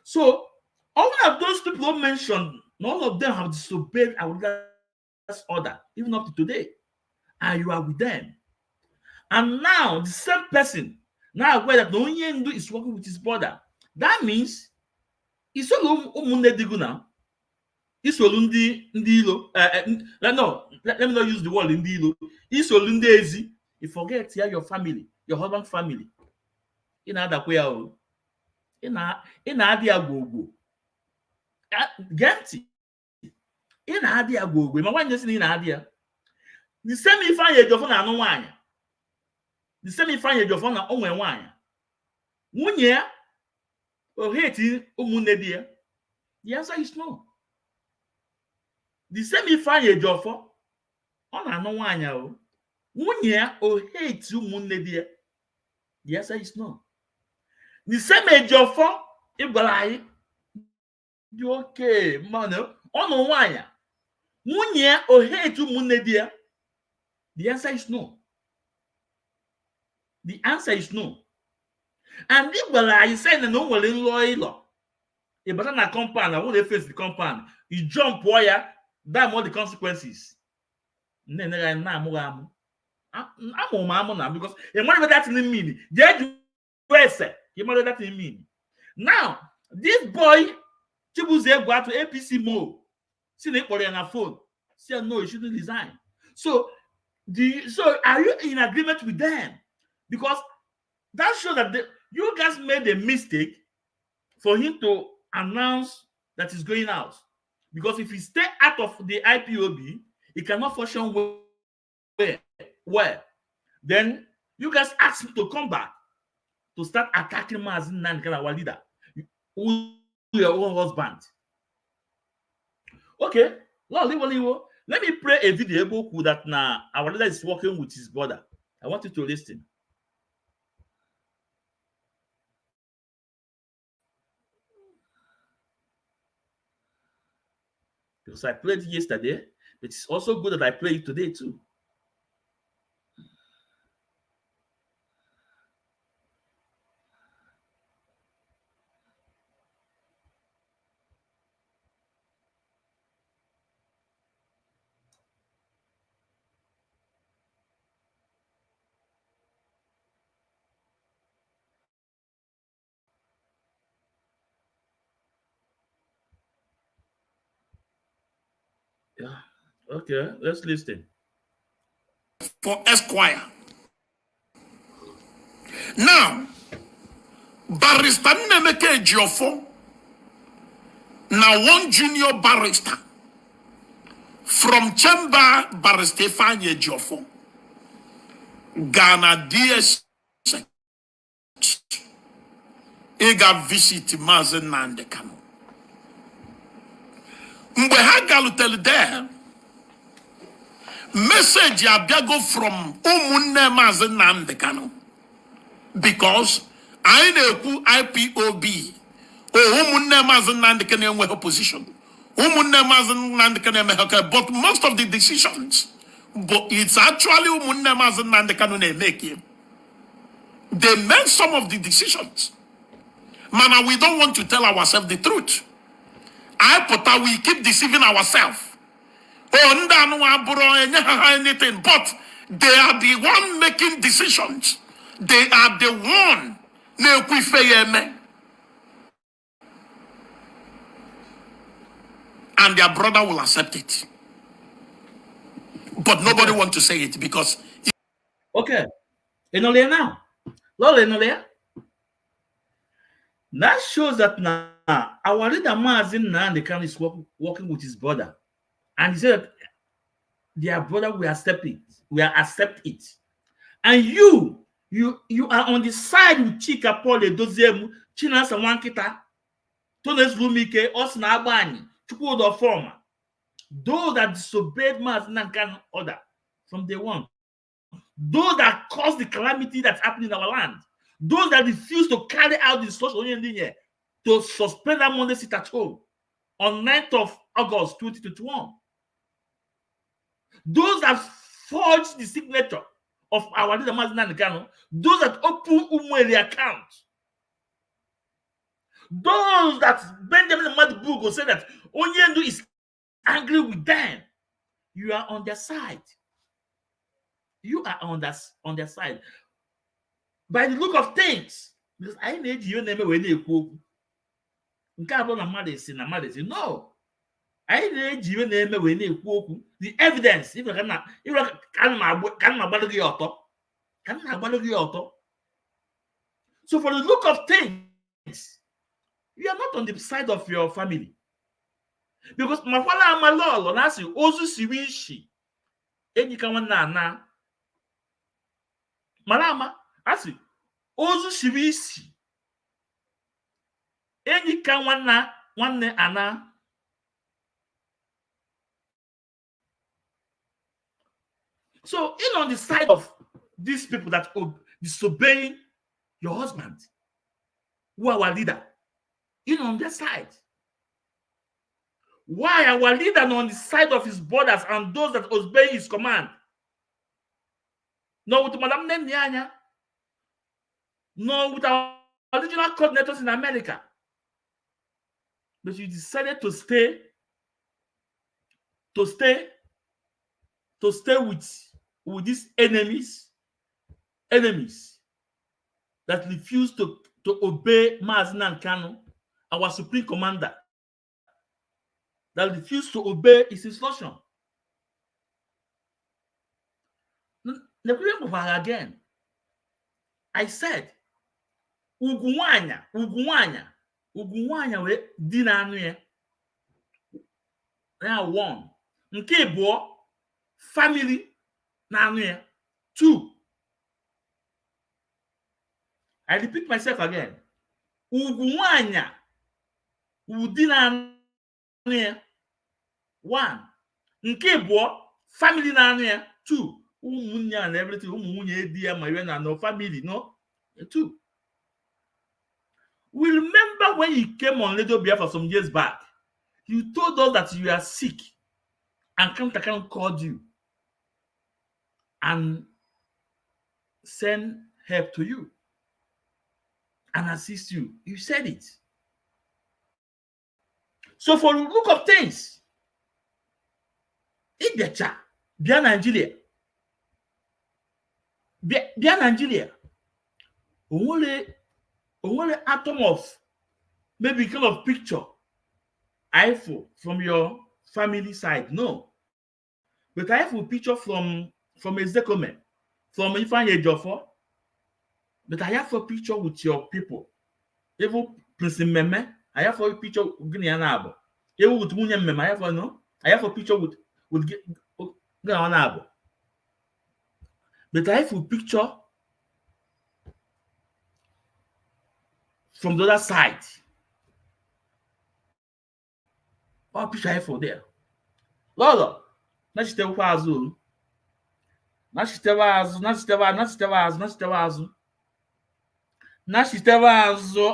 So, all of those people mentioned, none of them have disobeyed our leader's order, even up to today. And you are with them. And now, the same person, now aware that Onyendu is working with his brother. That means, it's all Umunedigu now. It's all Ndilo. No, let me not use the word Ndilo. It's all Ndezi. You forget here your family, your husband's family. In other way, in Adia Gogo. Ganti. In Adia Gogo. My one just in Adia. The same if I had your no wine. The same if I had your phone on wine. 1 year or hating Umunedia. The answer is no. The same if I had your phone on no wine. 1 year or hate Umunedia. The answer is no. The same age of 4, if you okay, man, on wine. 1 year or hate Umunedia. The answer is no. The answer is no. And if you say no one in law, if but na compound, I want to face the compound. You jump wire, that's what the consequences. Because you know what that mean. You know that mean. Now, this boy Chibuze go to APC Mo. See they call on a phone. Say no, you shouldn't resign. So are you in agreement with them? Because that shows that you guys made a mistake for him to announce that he's going out. Because if he stay out of the IPOB, he cannot function well. Then you guys ask him to come back to start attacking Mazin Nankana, our leader, who your own husband. Okay, let me play a video that now our leader is working with his brother. I want you to listen. Because I played it yesterday, but it's also good that I play it today too. Yeah. Okay, let's listen. For Esquire. Now, Barrister Nemeke Ejiofor, now one junior barrister from Chamber Barrister Fanye Ejiofor, Ghana DS, Ega visit Mazen Nnamdi Kanu. Mgbe ha galutere there, message abịago from ụmụnne Mazen Nnamdi Kanu. Because I na-ekwu IPOB ụmụnne Mazen Nnamdi Kanu enweghị opposition. Ụmụnne Mazen Nnamdi Kanu emeghe, but most of the decisions, but it's actually ụmụnne Mazen Nnamdi Kanu na-emeke. They made some of the decisions. Man, we don't want to tell ourselves the truth. We keep deceiving ourselves. Anything, but they are the one making decisions. They are the one. And their brother will accept it. But nobody wants to say it because... Okay. Enolia now. Lolo Enolia. That shows that now our leader Mazin Nnamdi Kanu is working with his brother. And he said their brother will accept it. And you are on the side with Chika Paul Edoziem, Chinasa Wankita, Tones Lumike, Osna Abani, Chukwudo Former. Those that disobeyed Mazin Nnamdi Kanu order from day one. Those that caused the calamity that's happening in our land. Those that refuse to carry out the social union to suspend that Monday sit at home on 9th of August 2021. Those that forged the signature of our leader Mazin Nnamdi Kanu, those that open Umweli account, those that Benjamin Madibugo said that Onyendu is angry with them, you are on their side. You are on their side. By the look of things, because I need you name when they cook. No. I need you name when they cook. The evidence, if you cannot so for the look of things, you are not on the side of your family. Because my father and my Lolo, that's you, Ozu Siwishi, na Malama, asi Ozu Siwishi, wanne ana. So, in on the side of these people that are disobeying your husband, who are our leader, in on their side. Why our leader on the side of his brothers and those that obey his command? No, with Madam Nenyanya, no, with our original coordinators in America. But you decided to stay to stay with these enemies that refuse to obey Mazen Kanu, our supreme commander, that refused to obey his instruction. The problem again, I said, Ugwanya we di na anu ya. Now one. Nke bo family na anu ya. Two. I repeat myself again. Ugwanya udi na anu ya. One. Nke bo family na anu ya. Two. Umunya and everything. Umunya di ya ma na no family no. Two. We remember when you came on Radio Biafra some years back, you told us that you are sick and Kantakan called you and send help to you and assist you. You said it. So for the look of things, Idecha, Bia Nigeria, only atom of maybe kind of picture iPhone from your family side, no. But iPhone picture from Ezekome, from Ifanye Jofo. But I have a picture with your people. Even Prince Meme, I have a picture with Guineanabo. Even with Munye Meme, I have a picture with Guineanabo. But I have a picture from the other side. What picture I have for there? Lolo, nachitewa azụ.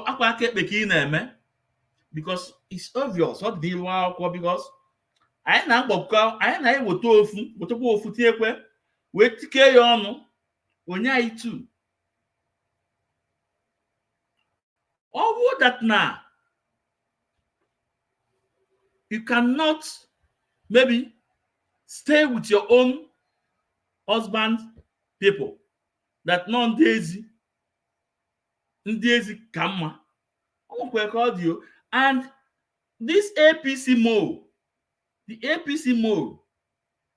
Akwa aka ekpe ka ị na-eme. Because it's obvious what the akwụkwọ because anyị na-eweta wetakwa ofu tiekwe wee tike ya ọnụ onye anyị tu. All that now you cannot maybe stay with your own husband people that non-daisy kama. And this APC mole, the APC mole,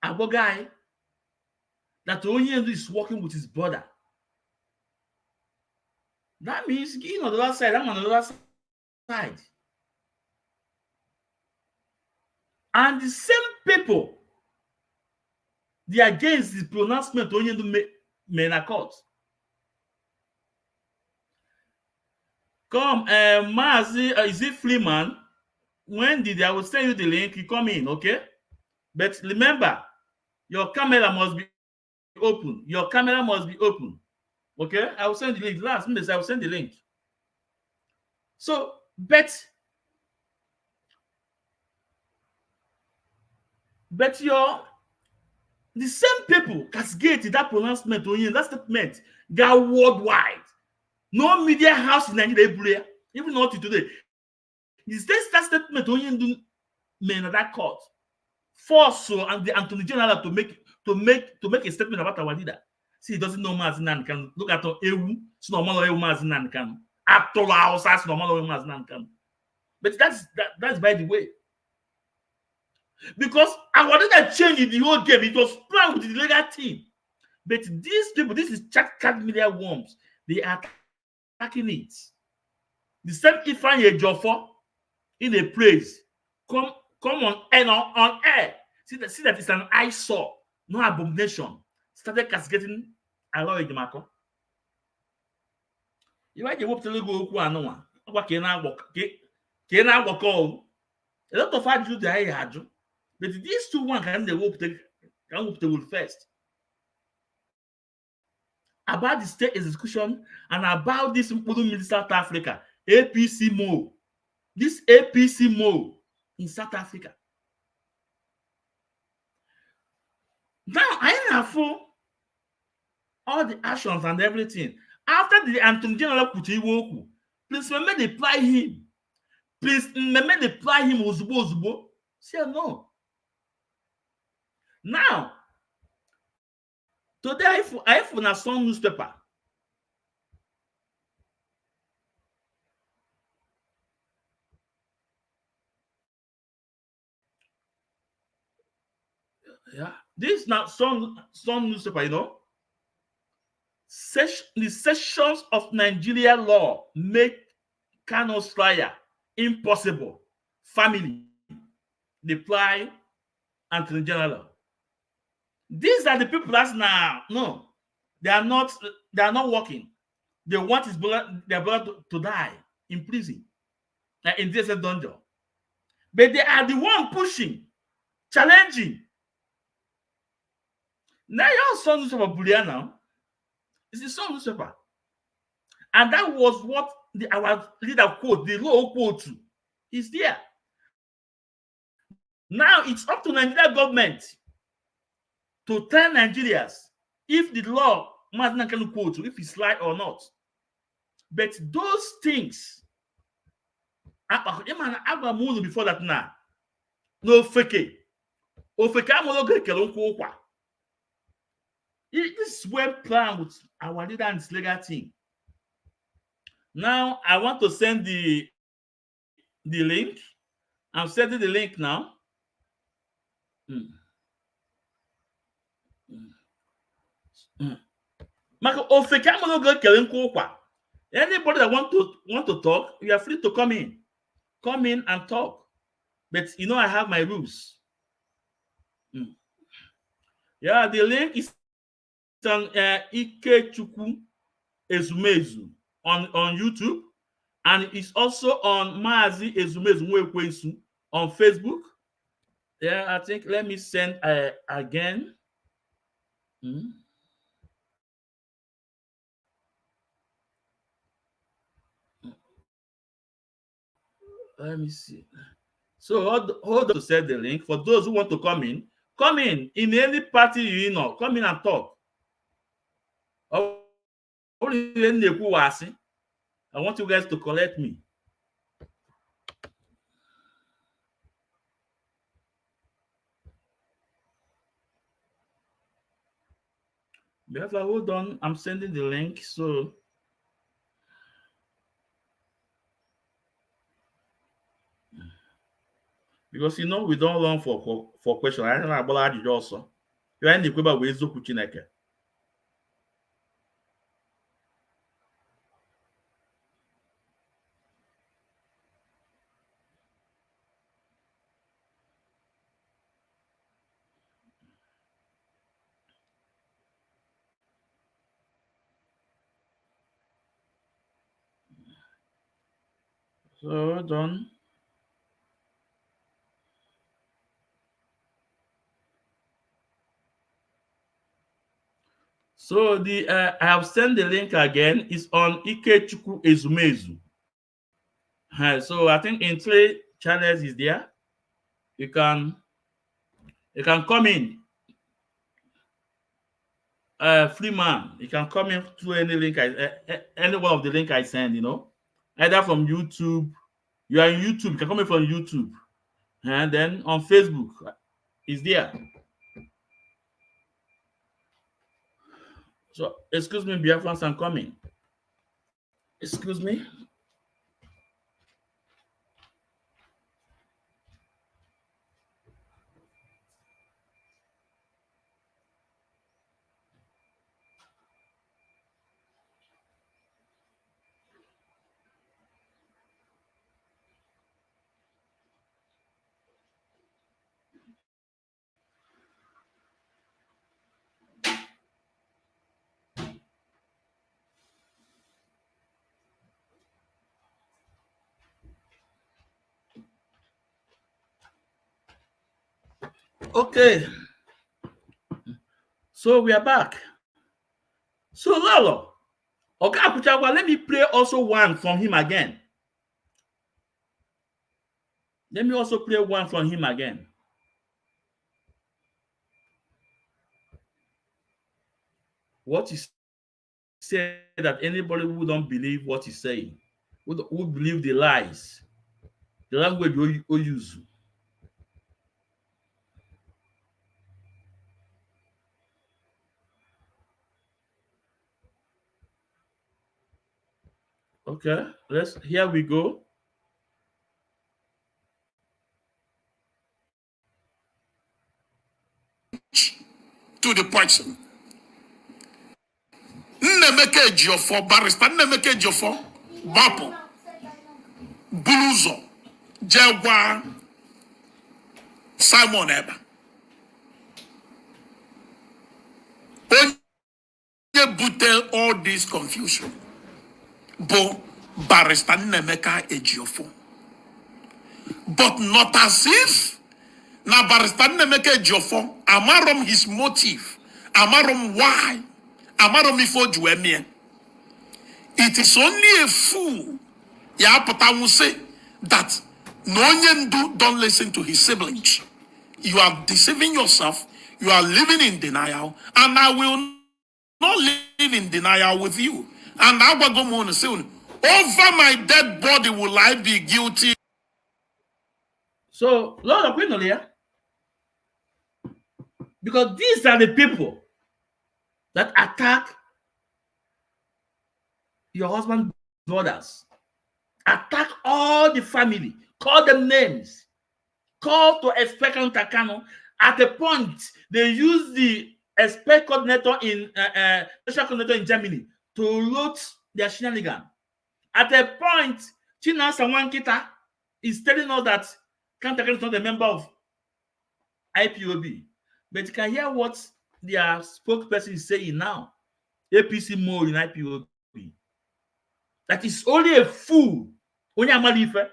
a guy that only is working with his brother. That means he's on the other side, I'm on the other side. And the same people, they are against the pronouncement only to men accord. Come, Mazi, is it Freeman? When did I will send you the link? You come in, okay? But remember, your camera must be open. Your camera must be open. Okay? I will send the link. Last minute, I will send the link. So, but the same people cascade that pronouncement only that statement got worldwide. No media house in Nigeria, even not today. Is this that statement only do men at that court? Force so and the Attorney General to make a statement about our leader. See, he doesn't know Mazinan can look at Ewu, it's normal Mazinan can. After our house, normal Mazinan can. But that's by the way. Because I wanted to change the whole game. It was planned with the legal team. But these people, this is cat media worms. They are attacking it. The same Ifanye Jofo in a praise. Come on and on air. See that it's an eyesore, no abomination. Started cascading Aloy Demako. You like you to go Okwu Anua. What can I walk all? A lot of I do the I had. But these two one can they hope they will first. About the state execution and about this in South Africa, APC mole. This APC mole in South Africa. Now I have for all the actions and everything. After the Attorney General Okwu, please remember they apply him. Please remember they apply him Ozubo. Say no. Now, Today, I have a Sun newspaper. Yeah, this now Sun newspaper. The sections of Nigeria law make Kanu's trial impossible. Family, reply, Attorney General. These are the people that's now no, they are not. They are not working. They want their brother to die in prison, in this dungeon. But they are the one pushing, challenging. Now your son newspaper Bulia now. It's the son newspaper. And that was what our leader quote, the Lolo quote is there. Now it's up to Nigeria government to tell Nigerians if the law can quote, if it's right or not. But those things, before that now, no fake. This is well planned with our leader and his legal team. Now I want to send the link. I'm sending the link now. Anybody that want to talk, you are free to come in. Come in and talk. But I have my rules. Yeah, the link is on Ikechukwu Ezumezu on YouTube, and it's also on Maazi Ezumezu Nwekwensu on Facebook. Yeah, I think let me send again. Let me see. So hold on to send the link for those who want to come in. Come in any party come in and talk. I want you guys to collect me. Therefore, hold on. I'm sending the link. So because we don't run for question. I don't know about you also. You are in the Kweba with Zoku Chineke. So hold on. So I have sent the link again. It's on Ikechukwu Ezumezu. So I think in 3 channels is there. You can come in. Free man. You can come in through any link any one of the link I send. Either from YouTube. You are in YouTube. You can come in from YouTube, and then on Facebook is there. So excuse me, Biafrans, I'm coming. Excuse me. Okay. So we are back. So Lolo, okay, let me play also one from him again. Let me also play one from him again. What is said that anybody who don't believe what he's saying, who believe the lies, the language we use. Okay, here we go. To the person. Nnemeke Ejiofor, barrister Nnemeke Ejiofor, Bapo, Buluzo, Jegwa, Simon Eba. Onye bute all this confusion. Bo barrister Nnemeke Ejiofor. But not as if na barrister Nnemeke Ejiofor, amarom his motive, amarom why, amarom ifo juemie. It is only a fool, Yapata will say, that no Nyendu don't listen to his siblings. You are deceiving yourself, you are living in denial, and I will not live in denial with you. And I will go on soon. Over my dead body will I be guilty. So, Lord of Quinolia, because these are the people that attack your husband's brothers, attack all the family, call them names, call to expect Kanu. At a point, they use the expect coordinator in social coordinator in Germany to loot their shenanigan. At a point, China Sawankita is telling us that Kanu is not a member of IPOB. But you can hear what their spokesperson is saying now. APC more in IPOB. That is only a fool. Only a malife.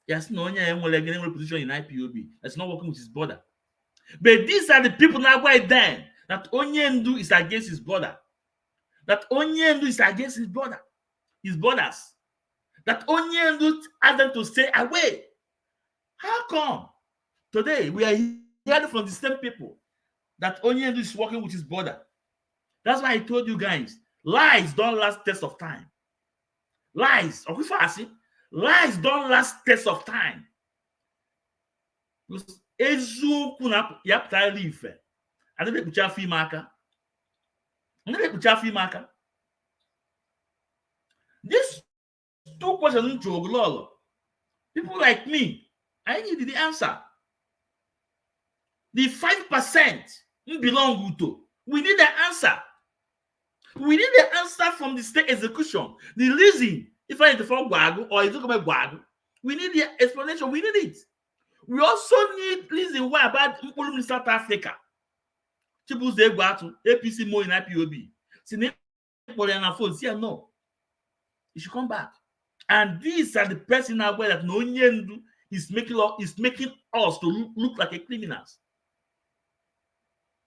Yes, no one position in IPOB. That's not working with his brother. But these are the people now right then that Onyendu is against his brother. That Onyendu is against his brother, his brothers. That Onyendu asked them to stay away. How come today we are hearing from the same people that Onyendu is working with his brother? That's why I told you guys, lies don't last test of time. Lies, lies don't last test of time. Eziokwu na ya pụtara ife. Adịghị ekpuchi afọ ime aka. Adịghị ekpuchi afọ ime aka. These two questions to Lolo. People like me, I need the answer. The 5% belong to. We need the answer. We need the answer from the state execution. The reason, if I inform Guagu or it's about Guagu, we need the explanation. We need it. We also need reason why about Mpolum in South Africa. Chibus de Guatu, APC more in IPOB. See, no. You should come back. And these are the person now where that no Nyendu is making us to look like a criminals.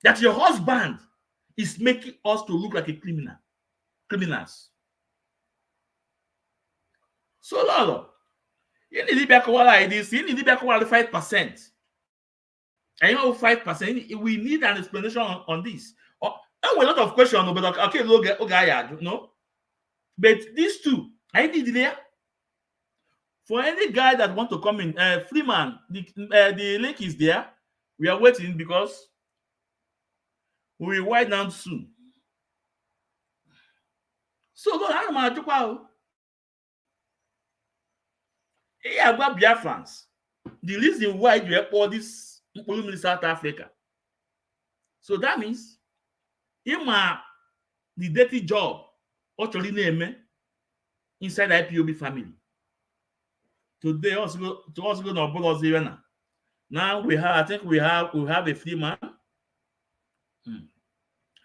That your husband is making us to look like a criminals. So, Lolo, you need to be like this. You need to be 5%. I know 5%. We need an explanation on this. Oh, a lot of questions, but okay, no. But these two, I need there. For any guy that want to come in, Freeman, the link is there. We are waiting because we will wind down soon. So, Lord, how am I to here about Biafrans. The reason why you have all this in South Africa. So that means the dirty job actually name inside the IPOB family. Today also go to Obolo. Now I think we have a free man.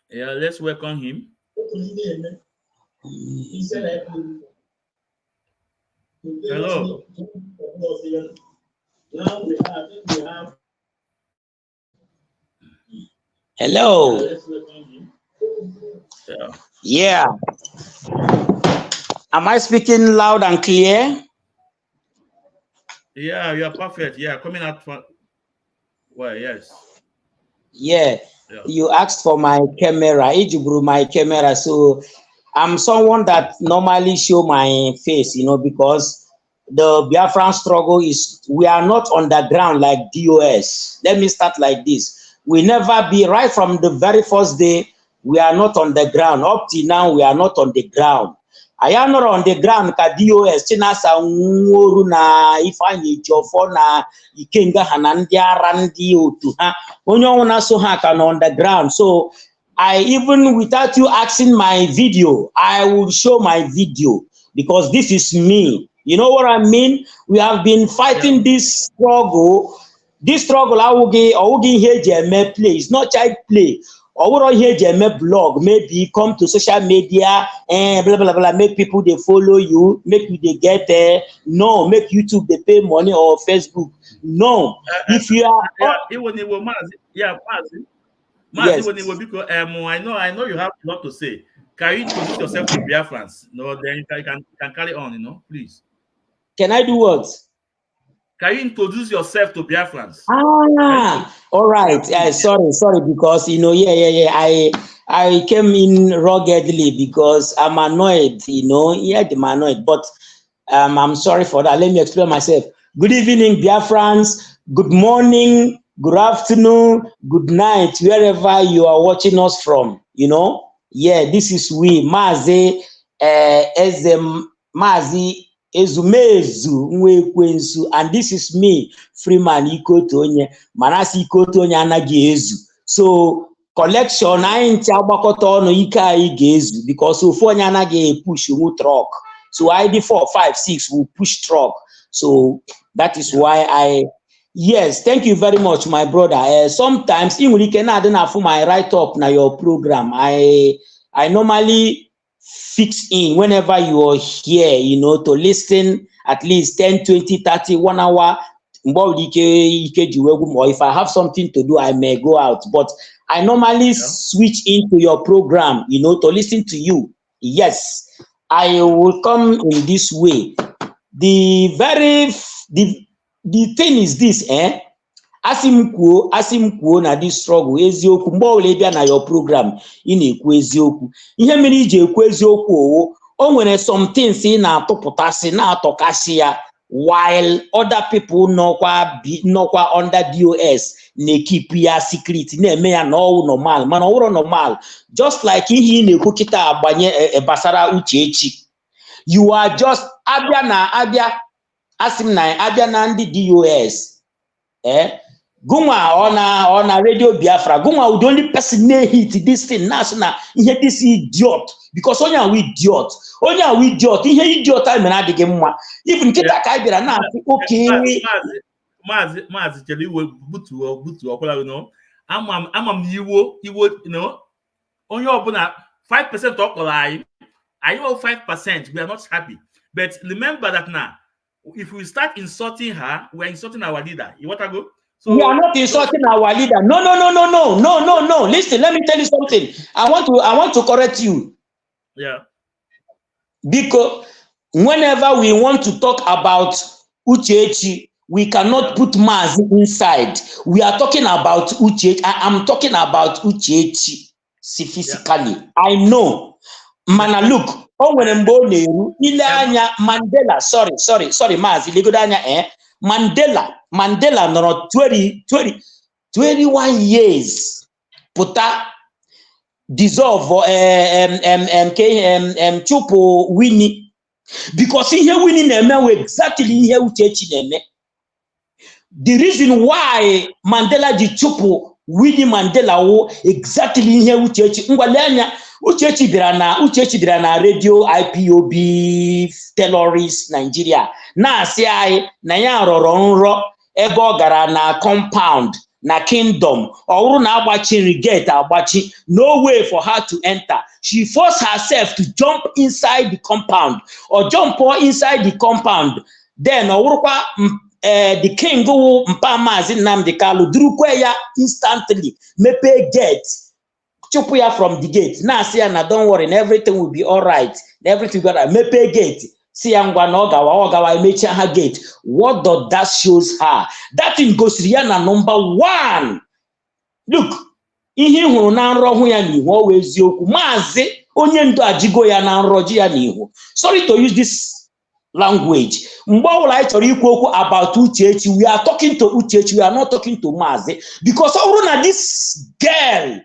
Yeah, let's welcome him. Hello. Hello. Yeah. Am I speaking loud and clear? Yeah, you are perfect. Yeah, coming out from. Well, yes. Yeah. You asked for my camera. Ijibru my camera. So I'm someone that normally show my face, because the Biafran struggle is, we are not on the ground like DOS. Let me start like this. We never be, right from the very first day, we are not on the ground. Up till now, we are not on the ground. I am not on the ground ka DOS Chinasa Nworu na Ifeanyi Ejiofor na Ikenga ha na ndị ara ndị otu ha onye ọnwụna so ha ka on the ground. So I, even without you asking my video, I will show my video because this is me. You know what I mean? We have been fighting this struggle. This struggle, I will get here play. It's not child play. Or what here blog, maybe come to social media and blah blah blah, make people they follow you, make you they get there. No, make YouTube they pay money or Facebook. No. If you are yes. Because I know you have a lot to say. Can you introduce yourself to Biafrans? No, then you can carry on, you know, please. Can I do what? Can you introduce yourself to Biafrans? All right. Sorry, because you know, I came in ruggedly because I'm annoyed, you know. I'm annoyed, but I'm sorry for that. Let me explain myself. Good evening, Biafrans. Good morning, good afternoon, good night, wherever you are watching us from. You know, this is we Mazi Ezumezu Nwekwensu, and this is me, Freeman Ikotonye, Manasi Ikotonye Anagi Ezu. So collection I ain't agbakọta ọnụ ike anyị ga-ezu because ofu onye anaghị push truck. So ID 4, 5, 6 will push truck. So that is why yes, thank you very much, my brother. Sometimes in we can add for my write up na your program. I normally fix in whenever you are here, you know, to listen at least 10, 20, 30, 1 hour. Or if I have something to do, I may go out. But I normally switch into your program, you know, to listen to you. Yes, I will come in this way. The thing is this, Asim kwuo na this struggle eziokwu mgbe ole bịa na your program ị na-ekwu eziokwu ihe mere iji ekwu eziokwu o nwere some things ị na-atụpụtasị na-atọkasị ya while other people nọkwa under DOS na-keep ya secret na-eme ya na ọwụ normal mana ọwụrụ normal just like ihe ị na-ekwu kịta agbanye basara Uchechi. You are just abịa na ndị DOS Gunwa on a radio Biafra. Gunwa would only person hit this thing. National here this idiot because only we idiot. Ihe idiot I mean I game one. Even kita kaibira na okay. Mazi tell you butu you know. I'm you know. Only open 5% talk lie. I know 5%. We are not happy. But remember that now, if we start insulting her, we are insulting our leader. You want to go? So, we are not insulting our leader. No. Listen, let me tell you something. I want to correct you. Yeah. Because whenever we want to talk about Uchechi, we cannot put Maz inside. We are talking about Uchechi. I am talking about Uchechi physically. I know. Mana look. Mandela. Sorry, Maz. Mandela no 21 years puta dissolve chupo Winnie because here Winnie neme exactly here Uchechi neme. The reason why Mandela di chupo Winnie Mandela wo exactly here Uchechi ngwalenya Uchechi bira na radio IPOB terrorist Nigeria na si ai na ya roro nro ebe ọ gara na compound na kingdom ọwụrụ na agbachi gate agbachi no way for her to enter. She forced herself to jump inside the compound or jump inside the compound. Then ọwụrụkwa the king who mpa Mazi Nnamdi Kanu durukwe ya instantly mepe gate chupu ya from the gate na say na don't worry everything will be all right, everything got mepe gate. See ngwa na ogawa emechi ha gate. What does that shows her? That thing goes to na number 1. Look, ihe hụrụ na nrọ hụ ya n'ihu o wee eziokwu. Maazị onye ndu ajigo ya na nrọ ji ya n'ihu. Sorry to use this language. Mgbe ọbụla anyị chọrọ ikwu okwu about Uchechi, we are talking to Uchechi, we are not talking to Maazị because ọ bụrụ na this girl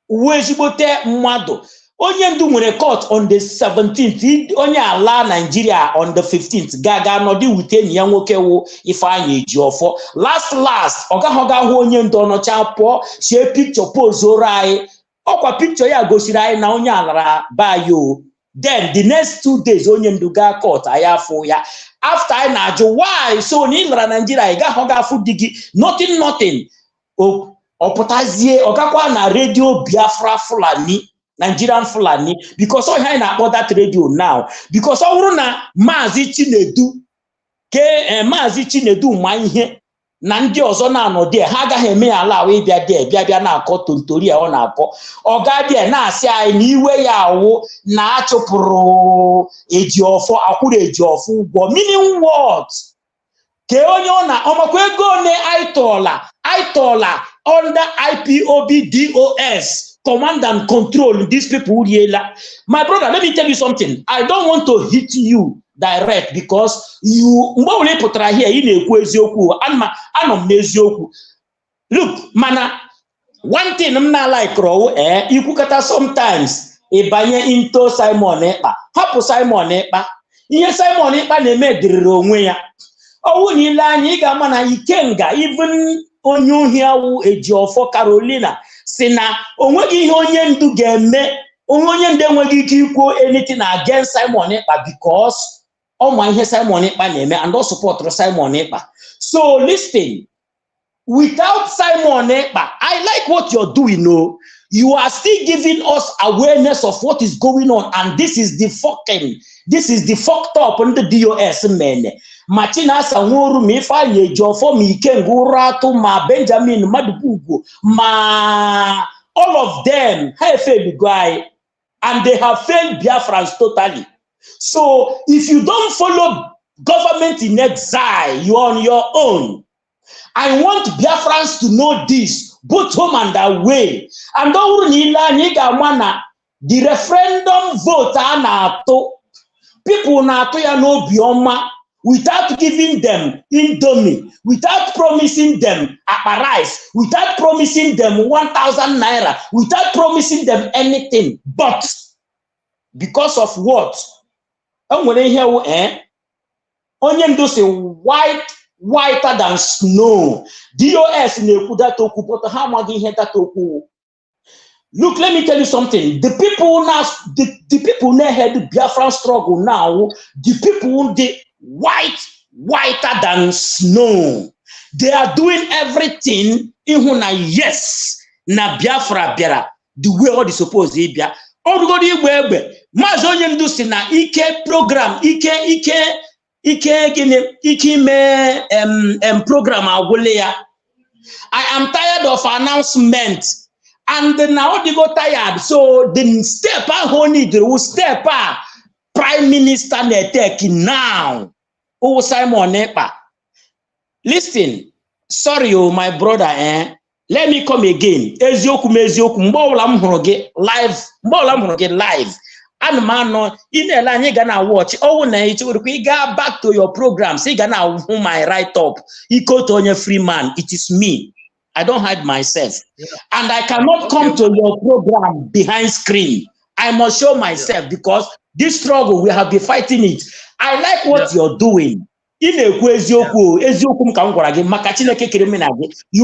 wezigbote mmadụ onye ndu nwere court on the 17th, onye ala Nigeria on the 15th, gaga nọdị wute enyi ya nwoke wụ Ifeanyi Ejiofor. Last ọgaghọga hụ onye ndu ọnọcha pụọ shie picture pose ora anyị ọkwa picture ya gosiri anyị na onye alara bayo. Then the next 2 days onye ndu ga court aya afọ ya. After I na-ajụ why so na ịlara Nigeria ị gaghọga afụ di gị nothing ọpụtazie ọgakwa na radio Biafra Fulani, Nigerian Fulani, because all here na that radio now, because ọ na Maazị Chinedu ma ihe na ndị ọzọ na-anọ dị ha agaghị eme ya ala wee bịa na-akọ tontori ya ọ na-akọ ọ ga-abịa na-asị anyị na iwe ya awụ na achụpụrụ Ejiofor akwụrụ Ejiofor ụgwọ, meaning what? Ke onye ọ na ọmakwa ego one aitola under IPOB DOS, command and control these people. My brother, let me tell you something. I don't want to hit you direct because you put here in look, mana one thing I'm not like you could sometimes a banye into Simon Ekpa. Hapo Simon Ekpa. Ihe Simon Ekpa na-emediri onwe ya. Owu ni ile anya ị ga-ama na Ikenga even onye ohi awụ Ejiofor Carolina si na onweghị ihe onye ndu ga-eme, onye ndu enweghị ike ikwu anything against Simon Ekpa because ọ ma ihe Simon Ekpa na-eme and ọ support Simon Ekpa. So listen, without Simon Ekpa, I like what you're doing. No, you are still giving us awareness of what is going on, and this is the fucked up on the DOS man. Machina Sanworu mi Ifeanyi Ejiofor mi Ikenga Uratu ma Benjamin Madubugu ma all of them have failed guy, and they have failed Biafrans totally. So if you don't follow government in exile, you're on your own. I want Biafrans to know this, both home and away. And the referendum vote people na to ya no bioma without giving them indomie, without promising them rice, without promising them 1,000 naira, without promising them anything. But because of what? Onye ndu say whiter than snow. DOS na-ekwu that okwu, but ha amaghị ihe that okwu. Look, let me tell you something. The people now, the people now had the Biafran struggle now. The people, the whiter than snow. They are doing everything. Yes, na Biafra biara the way all is supposed to be. Everybody webe. Mazonye ndusi na ike program ike me program agwole ya. I am tired of announcement. And now they go tired. So the step I need to step Prime Minister Neteki now. Oh, Simon Ekpa. Listen, sorry, oh my brother, let me come again. Ezioku mbola mhuroge live. And man no in a line gonna watch. Oh na we go back to your program. See gonna who my write up. Iko Tonye Freeman. It is me. I don't hide myself. Yeah. And I cannot come to your program behind screen. I must show myself because this struggle, we have been fighting it. I like what you're doing. You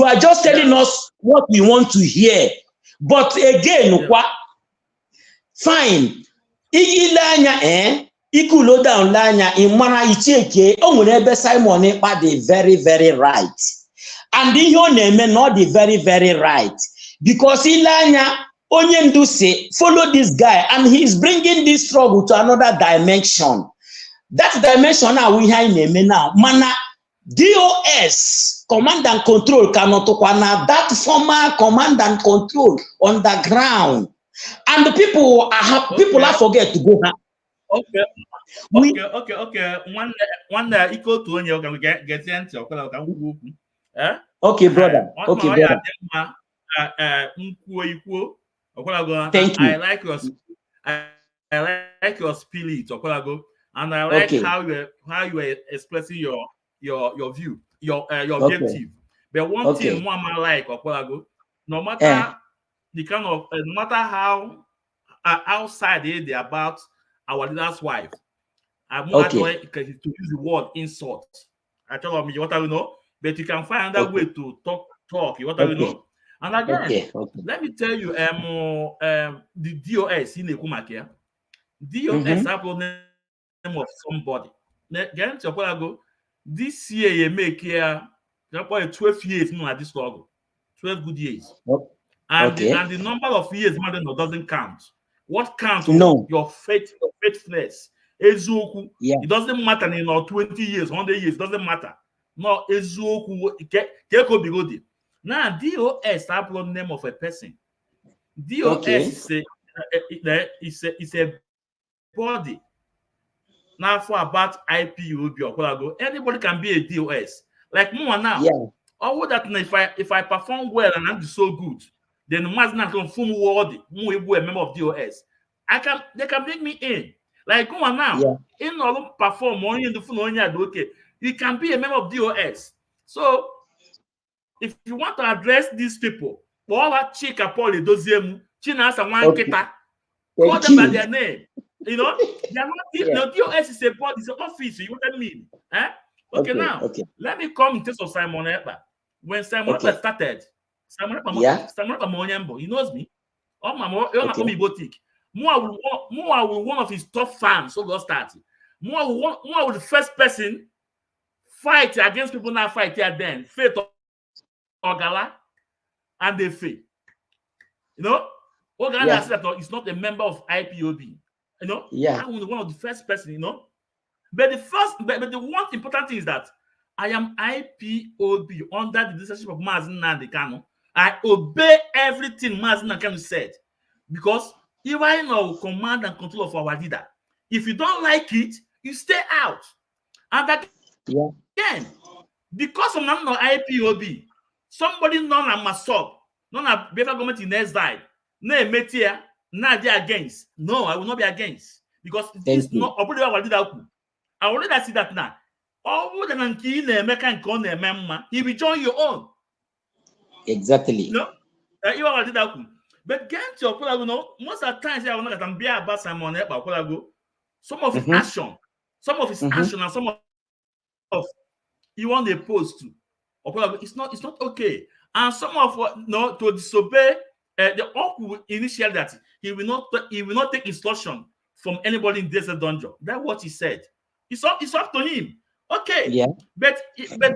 are just telling us what we want to hear. But again, fine. Ikulo down lanya imana icheke onwere Simon Ekpa dey very, very right. And ihe name not the very, very right. Because Ilanya Onyendu say, follow this guy, and he's bringing this struggle to another dimension. That dimension now we have name now. Mana DOS, command and control cannot na that former command and control on the ground. And the people are forget to go. Okay. One equal to when you're gonna get into okay, brother. Okay, brother. Thank you. I like your spirit, and I like how you are expressing your view, your objective. But one thing one man like no matter the kind of no matter outside there about our leader's wife. I'm not Okay. to use the word insult. I tell me what I know, but you can find another way to talk. What I know. And again, let me tell you, the DOS in the Kumakia, DOS have the name of somebody. Get to go. This year you make here 12 years at this struggle, 12 good years. And the number of years doesn't count. What counts? No. Your faithfulness. Ezuoku. Yeah. It doesn't matter in 20 years, 100 years, doesn't matter. No, Ezuoku. Keko bigodi. Now, DOS have the name of a person. DOS is a body. Now, for about IPOB or anybody can be a DOS. Like more now. Yeah. All that if I perform well and I'm so good, then Mazna can form word a member of DOS. They can bring me in. Like go on now. Yeah. In all perform only in the phone okay. You can be a member of DOS. So if you want to address these people, all that Chika Pauli Doziemu, China one kita, call them by their name. You know, they are not DOS is a body, it's an office. You know what I mean? Okay, now let me come in terms of Simon Ekpa. When Simon Ekpa started, Simon Ekpa, he knows me. Oh, Mama, More with one of his top fans, so got started. More with the first person fight against people now fight here then. Faith Ogala and they fail. You know, Ogala said that he's not a member of IPOB. You know, I was one of the first person, you know. But the one important thing is that I am IPOB under the leadership of Mazen Nnamdi Kanu. I obey everything Mazen Nnamdi Kanu said because if I know command and control of our leader, if you don't like it, you stay out. And again, because of not IPOB, somebody known as Masop, known as better government in exile, no metia, not they against. No, I will not be against because this is not our leader. I already see that now. All the Nanki American con member, he will join your own. Exactly. No, you are leader. But get your know, most of the times I will not get be about Simon Ekpa. Some of his action, and some of you want to post to. It's not okay. And some of to disobey the Okwu initially that he will not take instruction from anybody in this dungeon. That's what he said. It's up to him. Okay. Yeah. But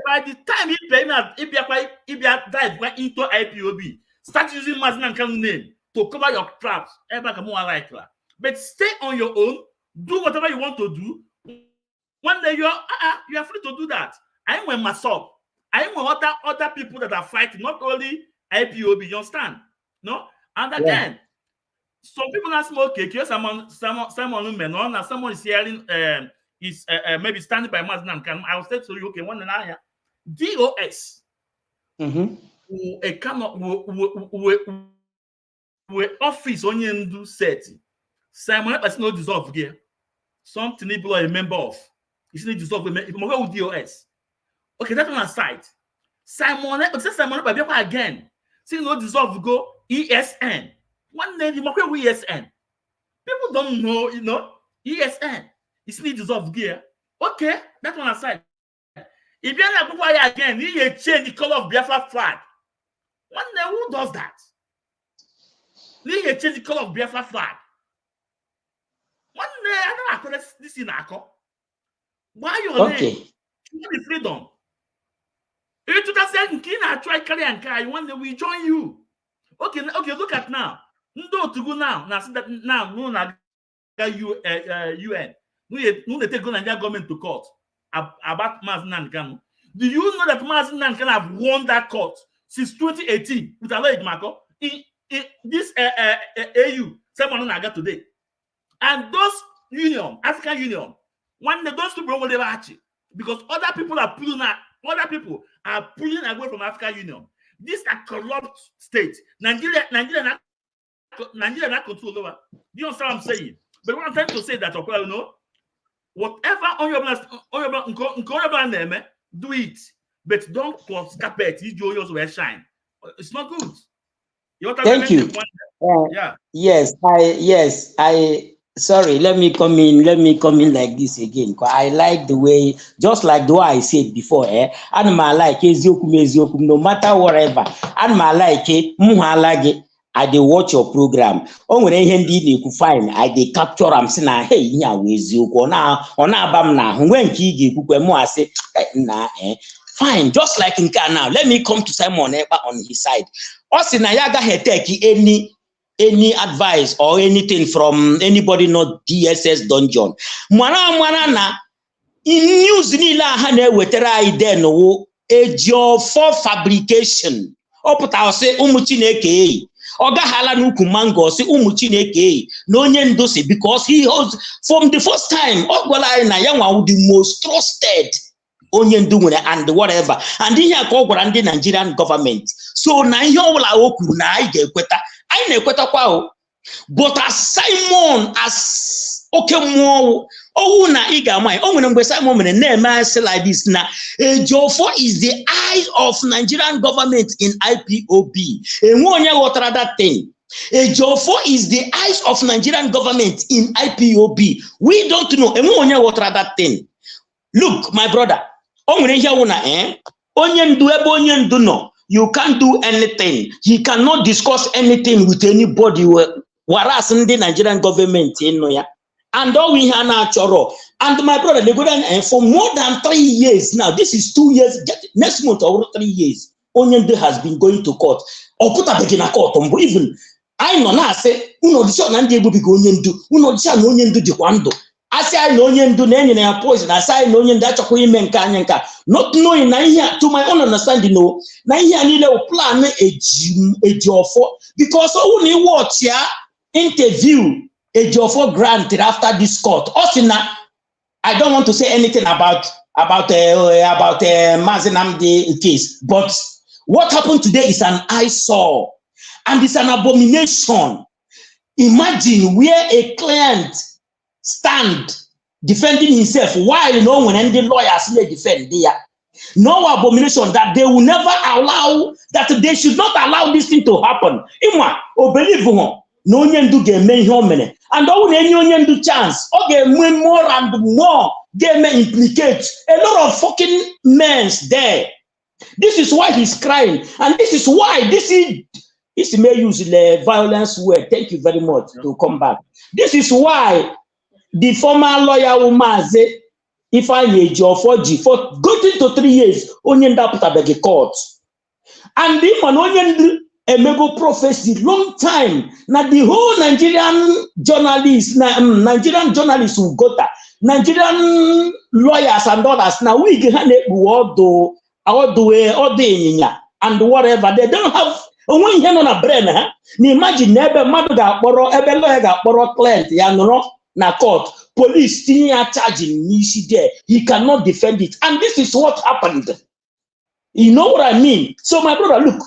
by the time he dive into IPOB, start using Mazen Nnamdi name to cover your traps. But stay on your own. Do whatever you want to do. One day you are free to do that. I am myself. I am other people that are fighting, not only IPOB. You understand? No. And again, some people are smoke cake. Someone is hearing is maybe standing by Mazen Nnamdi. I will say to you, okay, one and I DOS. A cannot we office on you set. Simon Ekpa is not dissolved here. Something people are a member of. It's not dissolved with DOS. Okay, that one aside. Simon Ekpa again. See no dissolve go ESN. One name you with ESN. People don't know, you know, ESN. It's not dissolved here. Okay, that one aside. If you're not again, you change the color of Biafra flag. One day, who does that? You change the color of Biafra flag. One day, I don't know this in Ako. Why your name? You want the freedom. If you just say, I try carry and carry, one day we join you. Okay, look at now. No to go now. Now, no, UN. No, they take Nigerian government to court about Mazen Nnamdi Kanu. Do you know that Mazen Nnamdi Kanu have won that court since 2018 with Aloy Marco in this AU? Someone Naga today, and those union, African Union, one day those people will never achieve because other people are pulling away from African Union. These are corrupt states. Nigeria not control over. Do you understand what I'm saying? But what I'm trying to say that, you know, whatever on your name, do it. But don't cross carpet. It's yours will shine. It's not good. Thank you. Yeah. Yes, sorry, let me come in like this again. 'Cause I like the way, just like the way I said before, and my like eziokwu, no matter whatever, and my like I dey watch your program. O nwere ihe ndị na-ekwu fine, I dey capture am sị na hey ihe a wụ eziokwu, ọ na-aba m n'ahụ, nwee nke ị ga-ekwukwe mụ asị na fine, just like nke a now. Let me come to Simon Ekpa on his side. Ọ sị na ya agaghị take any advice or anything from anybody not DSS dungeon. Mwana na in news niile ha na-ewetara anyị den wo Ejiofor fabrication. Ọ pụtara sị ụmụ Chineke ọ gaghala n'ukwu mango sị ụmụ Chineke na onye ndu si, because he was from the first time ọ gwara anyị na ya nwa the most trusted onye ndu nwere and whatever, and ihe ka ọ gwara ndị Nigerian government. So na ihe ọbụla o kwuru na anyị ga-ekweta, anyị na-ekwetakwa o. But as Simon as mmụọ owu na ị ga-ama o nwere mgbe Simon mere na-eme asị like this na Ejiofor is the eye of Nigerian government in IPOB. Enwe onye ghọtara that thing. Ejiofor is the eyes of Nigerian government in IPOB. We don't know. Enwe onye ghọtara that thing. Look, my brother, o nwere ihe wụ na onye ndu ebe onye ndu nọ, you can't do anything. He cannot discuss anything with anybody. Whereas in the Nigerian government, ya. And all we have now, and my brother, they go down for more than 3 years now. This is 2 years. Next month or 3 years, Onyende has been going to court. Or put up again a court. Even I know now say, this and able to go Onyendu. This and Onyendu de Kwando. I say I know Onyendu na poison. I say I know Onyendu that's women kanyanka. Not knowing na here, to my own understanding, no. Na here need a plan Ejiofor because only watch ya interview Ejiofor granted after this court. Also, I don't want to say anything about Mazinamdi case, but what happened today is an eyesore and it's an abomination. Imagine where a client stand defending himself while when the lawyers may defend there. No abomination that they will never allow, that they should not allow this thing to happen. Imwa, believe no Onyendu game homene. And all any Onyendu chance, okay, more and more game implicate a lot of fucking men there. This is why he's crying, and this is why this may use the violence word. Thank you very much to come back. This is why the former lawyer Umaze, if I need Ejiofor for going to 3 years, Onyenda put up a court, and the man Onyendu Emego prophecy long time. Now the whole Nigerian journalists, Nigerian journalists who got that, Nigerian lawyers and others. Now we can all the and whatever they don't have. When you on a brain, imagine never mother got borrow, ever lawyer got borrow client, na court, police still charging me there. He cannot defend it, and this is what happened. You know what I mean? So my brother, look.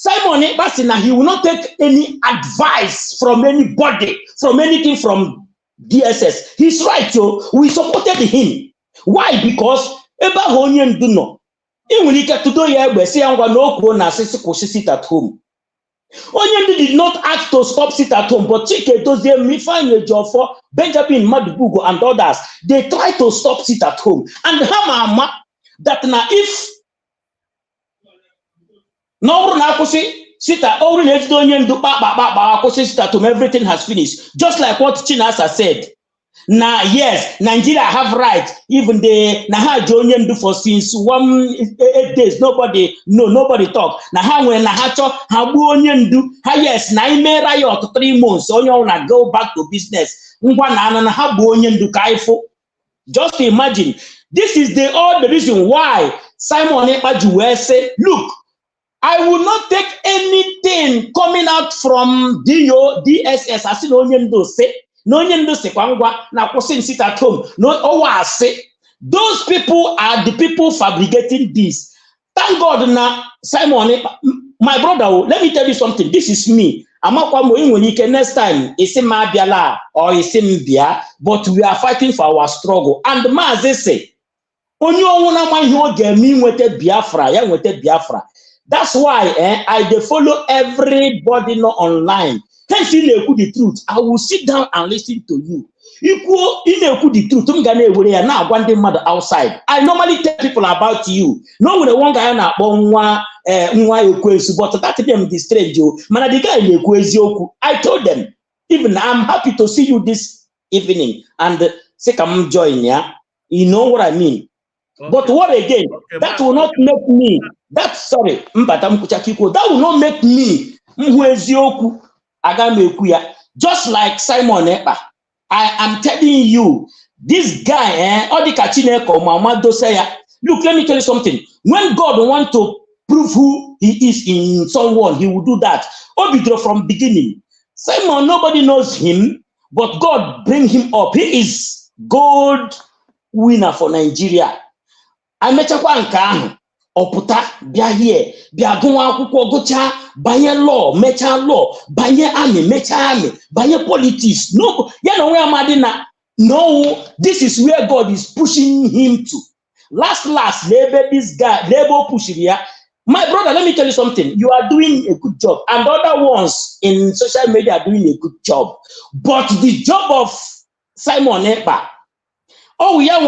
Simon Ekpa, he will not take any advice from anybody, from anything from DSS. He's right, yo. We supported him. Why? Because Eba Onyendu no. Imulike to do here, we say I'm going to sit at home. Onyendu did not ask to stop sit at home, but Chike does me find a job for Benjamin Madubugo and others. They try to stop sit at home. And Hamama that now if no, everything has finished. Just like what Chinasa said. Now, yes, Nigeria have right. Even the Naha Jonian do for since 8 days. Nobody talk. Naha when Nahacho Habunian do. Yes, Naime Riot 3 months. On you wanna go back to business. Just imagine. This is the reason why Simon Ekpa say, look. I will not take anything coming out from DSS. I see no Onyendo say kwangwa na kwusin sit at home. No, I say those people are the people fabricating this. Thank God now, Simon, my brother. Let me tell you something. This is me. Next time it's in Mabiala or it's in Bia, but we are fighting for our struggle. And Maze say, Onyo wona ma ihe o ga emi nwete Biafra, ya nwete Biafra. That's why I dey follow everybody no online. Hence, in the truth, I will sit down and listen to you. Equal in the truth, now one mother outside. I normally tell people about you. No, with the one guy na but that them the strange you. Man, the guy in I told them, even I'm happy to see you this evening and say come join, yeah. You know what I mean? Okay. But what again? Okay, that will not make me. That's sorry, that will not make me just like Simon Ekpa. I am telling you, this guy, look, let me tell you something. When God wants to prove who he is in someone, he will do that. Obidro from beginning. Simon, nobody knows him, but God bring him up. He is gold winner for Nigeria. I met a Oputa, bia here, bia gwa akwụkwọ gụcha, banye law, mecha law, banye army, mecha army, banye politics. No, you know where Madina. No, this is where God is pushing him to. Last, labor this guy, labor push here. My brother, let me tell you something. You are doing a good job, and other ones in social media are doing a good job. But the job of Simon Ekpa, oh, yeah,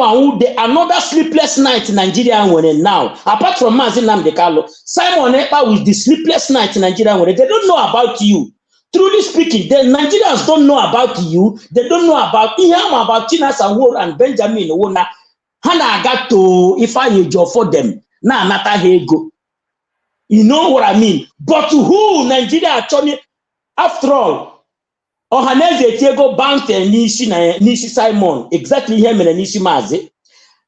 another sleepless night in Nigeria now. Apart from Mazin Namdekalo, Simon Ekpa with the sleepless night in Nigeria they don't know about you. Truly speaking, the Nigerians don't know about you. They don't know about Iham, about Tina Sawor and Benjamin Wona. Hana got to if I job for them. Na nata hego. You know what I mean? But who Nigeria attorney after all? Ohaneze Tiego Bante Nishi Simon, exactly him and Nishi Maze.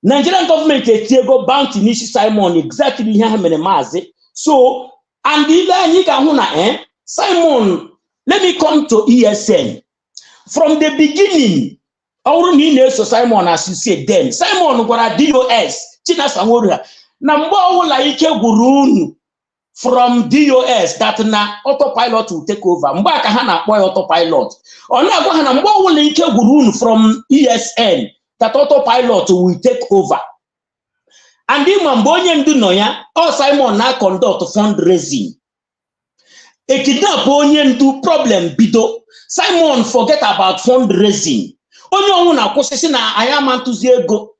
Nigerian government Tiego Bounty Nishi Simon, exactly him and Maze. So, and the Simon, let me come to ESN. From the beginning, our so Simon, as you said then, Simon got a DOS, China Samoria. Number like Gurun. From DOS that na autopilot will take over. Mbaka hana boy autopilot. Ona go hana mbo will ike gurun from ESN that autopilot will take over. And the mambonye ndu noya, all Simon na conduct fundraising. E kidnap onye ndu problem bido. Simon forget about fundraising. Onye onwu na kwosisi na ayamantuzi ego.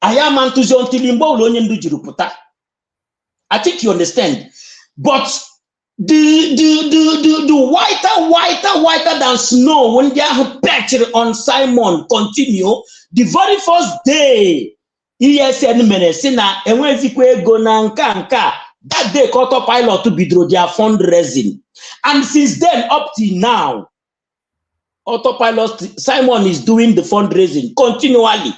Ayamantuzi until imbo onye ndu jiruputa. I think you understand. But the whiter than snow when they are perched on Simon continue the very first day ESN Menesina and when Fikwe go nanka that day autopilot to be draw their fundraising. And since then up till now, autopilot Simon is doing the fundraising continually.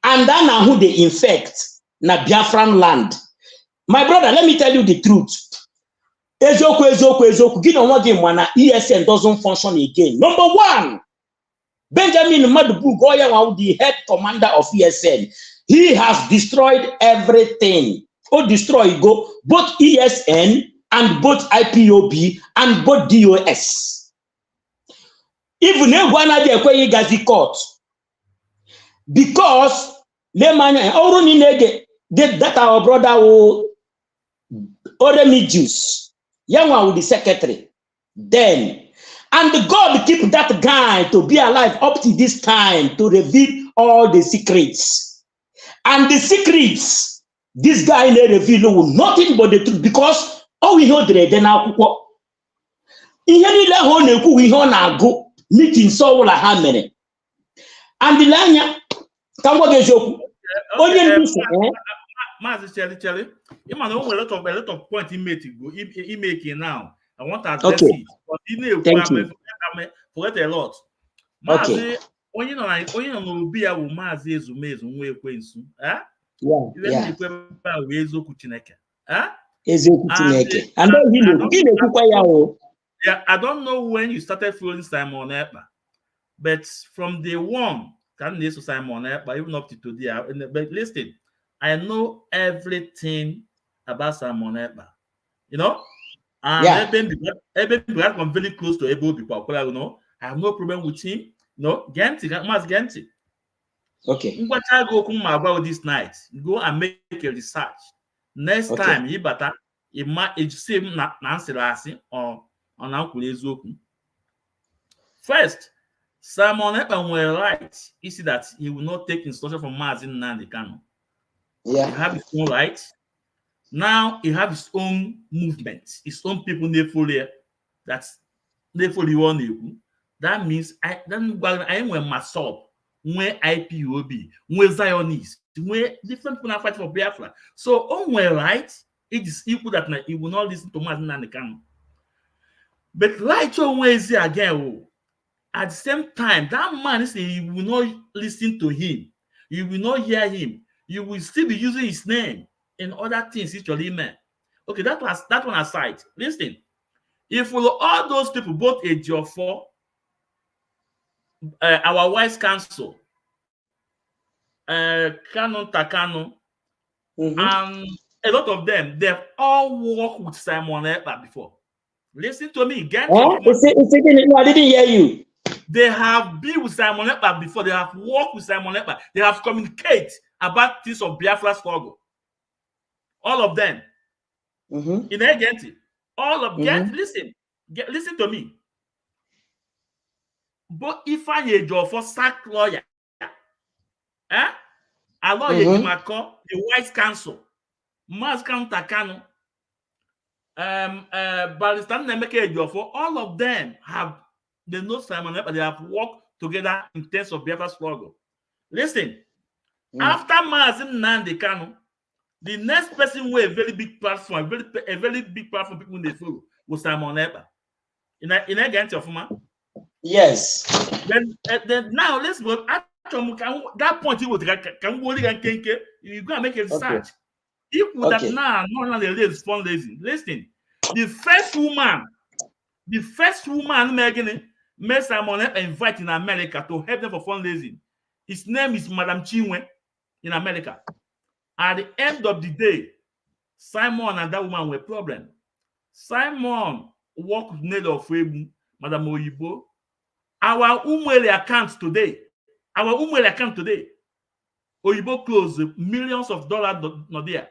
And then now who they infect na Biafran land. My brother, let me tell you the truth. Ezoku. Give on one game when ESN doesn't function again. Number one, Benjamin Madubu Goya, the head commander of ESN. He has destroyed everything. Destroy go both ESN and both IPOB and both DOS. Even if one of the Gazi court, because that our brother will order me juice. Young one with the secretary. Then, and God keep that guy to be alive up to this time to reveal all the secrets. And the secrets, this guy may reveal nothing but the truth because all we know they now. We go meeting so la hamene. And the lanya come what is your Master Chelly, you might know a lot of points he making now. I want to address it. But you know, forget a lot. Master, when you know, be a woman as is way queens. Eh? Yeah. Yeah, I don't know when you started following Simon Ekpa, but from day one, can listen to Simon Ekpa, even up to today. But listen. I know everything about Simon Ekpa, you know, and I've been very close to IPOB people. You know, I have no problem with him. You know, Genti. Okay. Go about this night. Go and make a research. Next time, same na answer asị ọ na-akwụrụ eziokwu. First, Simon Ekpa were right. You see that he will not take instruction from Mazi Nnamdi Kanu. Yeah. He have his own right. Now he have his own movement, his own people they follow. That's they follow one. That means I am when Masop, when IPOB, when Zionists, when different people are fighting for Biafra. So on my right, it is equal that he will not listen to Mazi Nnamdi Kanu. But right on Wednesday again, at the same time, that man is saying you will not listen to him, you will not hear him, you will still be using his name in other things. Actually, man. Okay, that one aside. Listen, if all those people, both Ejiofor, our wise council, Kanu Takano, and a lot of them, they've all worked with Simon Ekpa before. Listen to me, get no, I didn't hear you. They have been with Simon Ekpa before. They have worked with Simon Ekpa. They have communicated about things of Biafra struggle. All of them. In Agenti. All of them. Listen to me. But if I Ejiofor for sack lawyer, a lawyer Jimako, the White Council, Mas Takano, Barrister Nemeke Ejiofor, all of them have. They know Simon Ekpa, they have worked together in terms of Biafra struggle. Listen, after Mazi Nnamdi Kanu, the next person with a very big platform, a very big platform people they follow was Simon Ekpa. In against your former? Yes. Then now let's go. That point you would you go and make a research. If would that now not only fundraising. Listen, the first woman made Simon Ekpa invite in America to help them for fundraising. His name is Madam Chinwe in America. At the end of the day, Simon and that woman were problem. Simon worked with Nelly of Madam Oyibo. Our Umwele account today, Oyibo closed millions of dollars not there.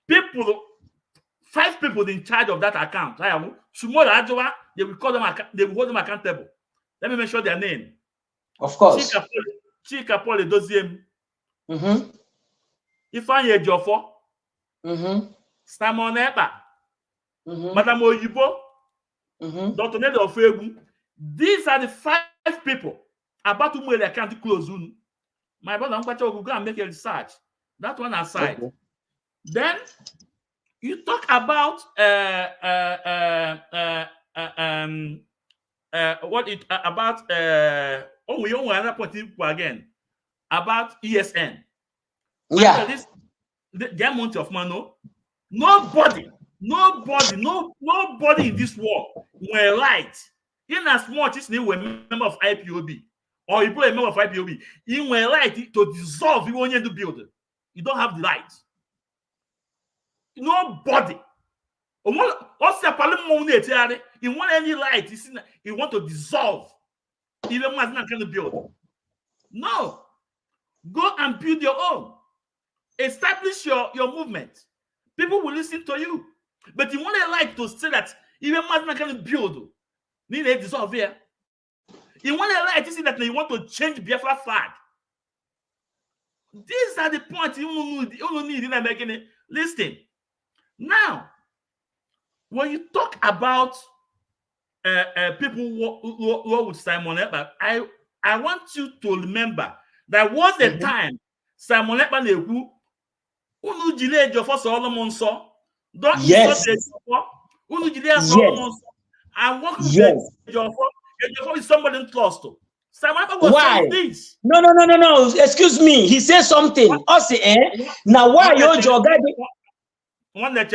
5 people in charge of that account. Tomorrow, they will call them. They will hold them accountable. Let me mention their name. Of course. Chika Paul Edoziem. Ifeanyi Ejiofor. Simon Ekpa. Madam Oyibo. Dr. Nelly Ofegu. These are the 5 people about whom they can't close. My brother Nkwacha will go and make a research. That one aside. Okay. Then you talk about we own another point again about ESN. Yeah. The amount of money. Nobody in this world were right. In as much as they were member of IPOB or you play a member of IPOB, you were right to dissolve you want to build it. You don't have the right. Nobody. You want any right? You want to dissolve. Even more not going to build. No. Go and build your own. Establish your movement. People will listen to you. But you want a right to say that even more not going to build. Need to dissolve here. You want a right to say that you want to change Biafra flag. These are the points you need in American. Listen. Now, when you talk about people who with Simon Ekpa, I want you to remember there was a time Simon Ekpa neku unu jile Ejiofor Solomon so don't insult Ejiofor unu jile Solomon so and work with Ejiofor is somebody close to. Simon Ekpa was saying this. No. Excuse me. He said something. Now why your joga? One that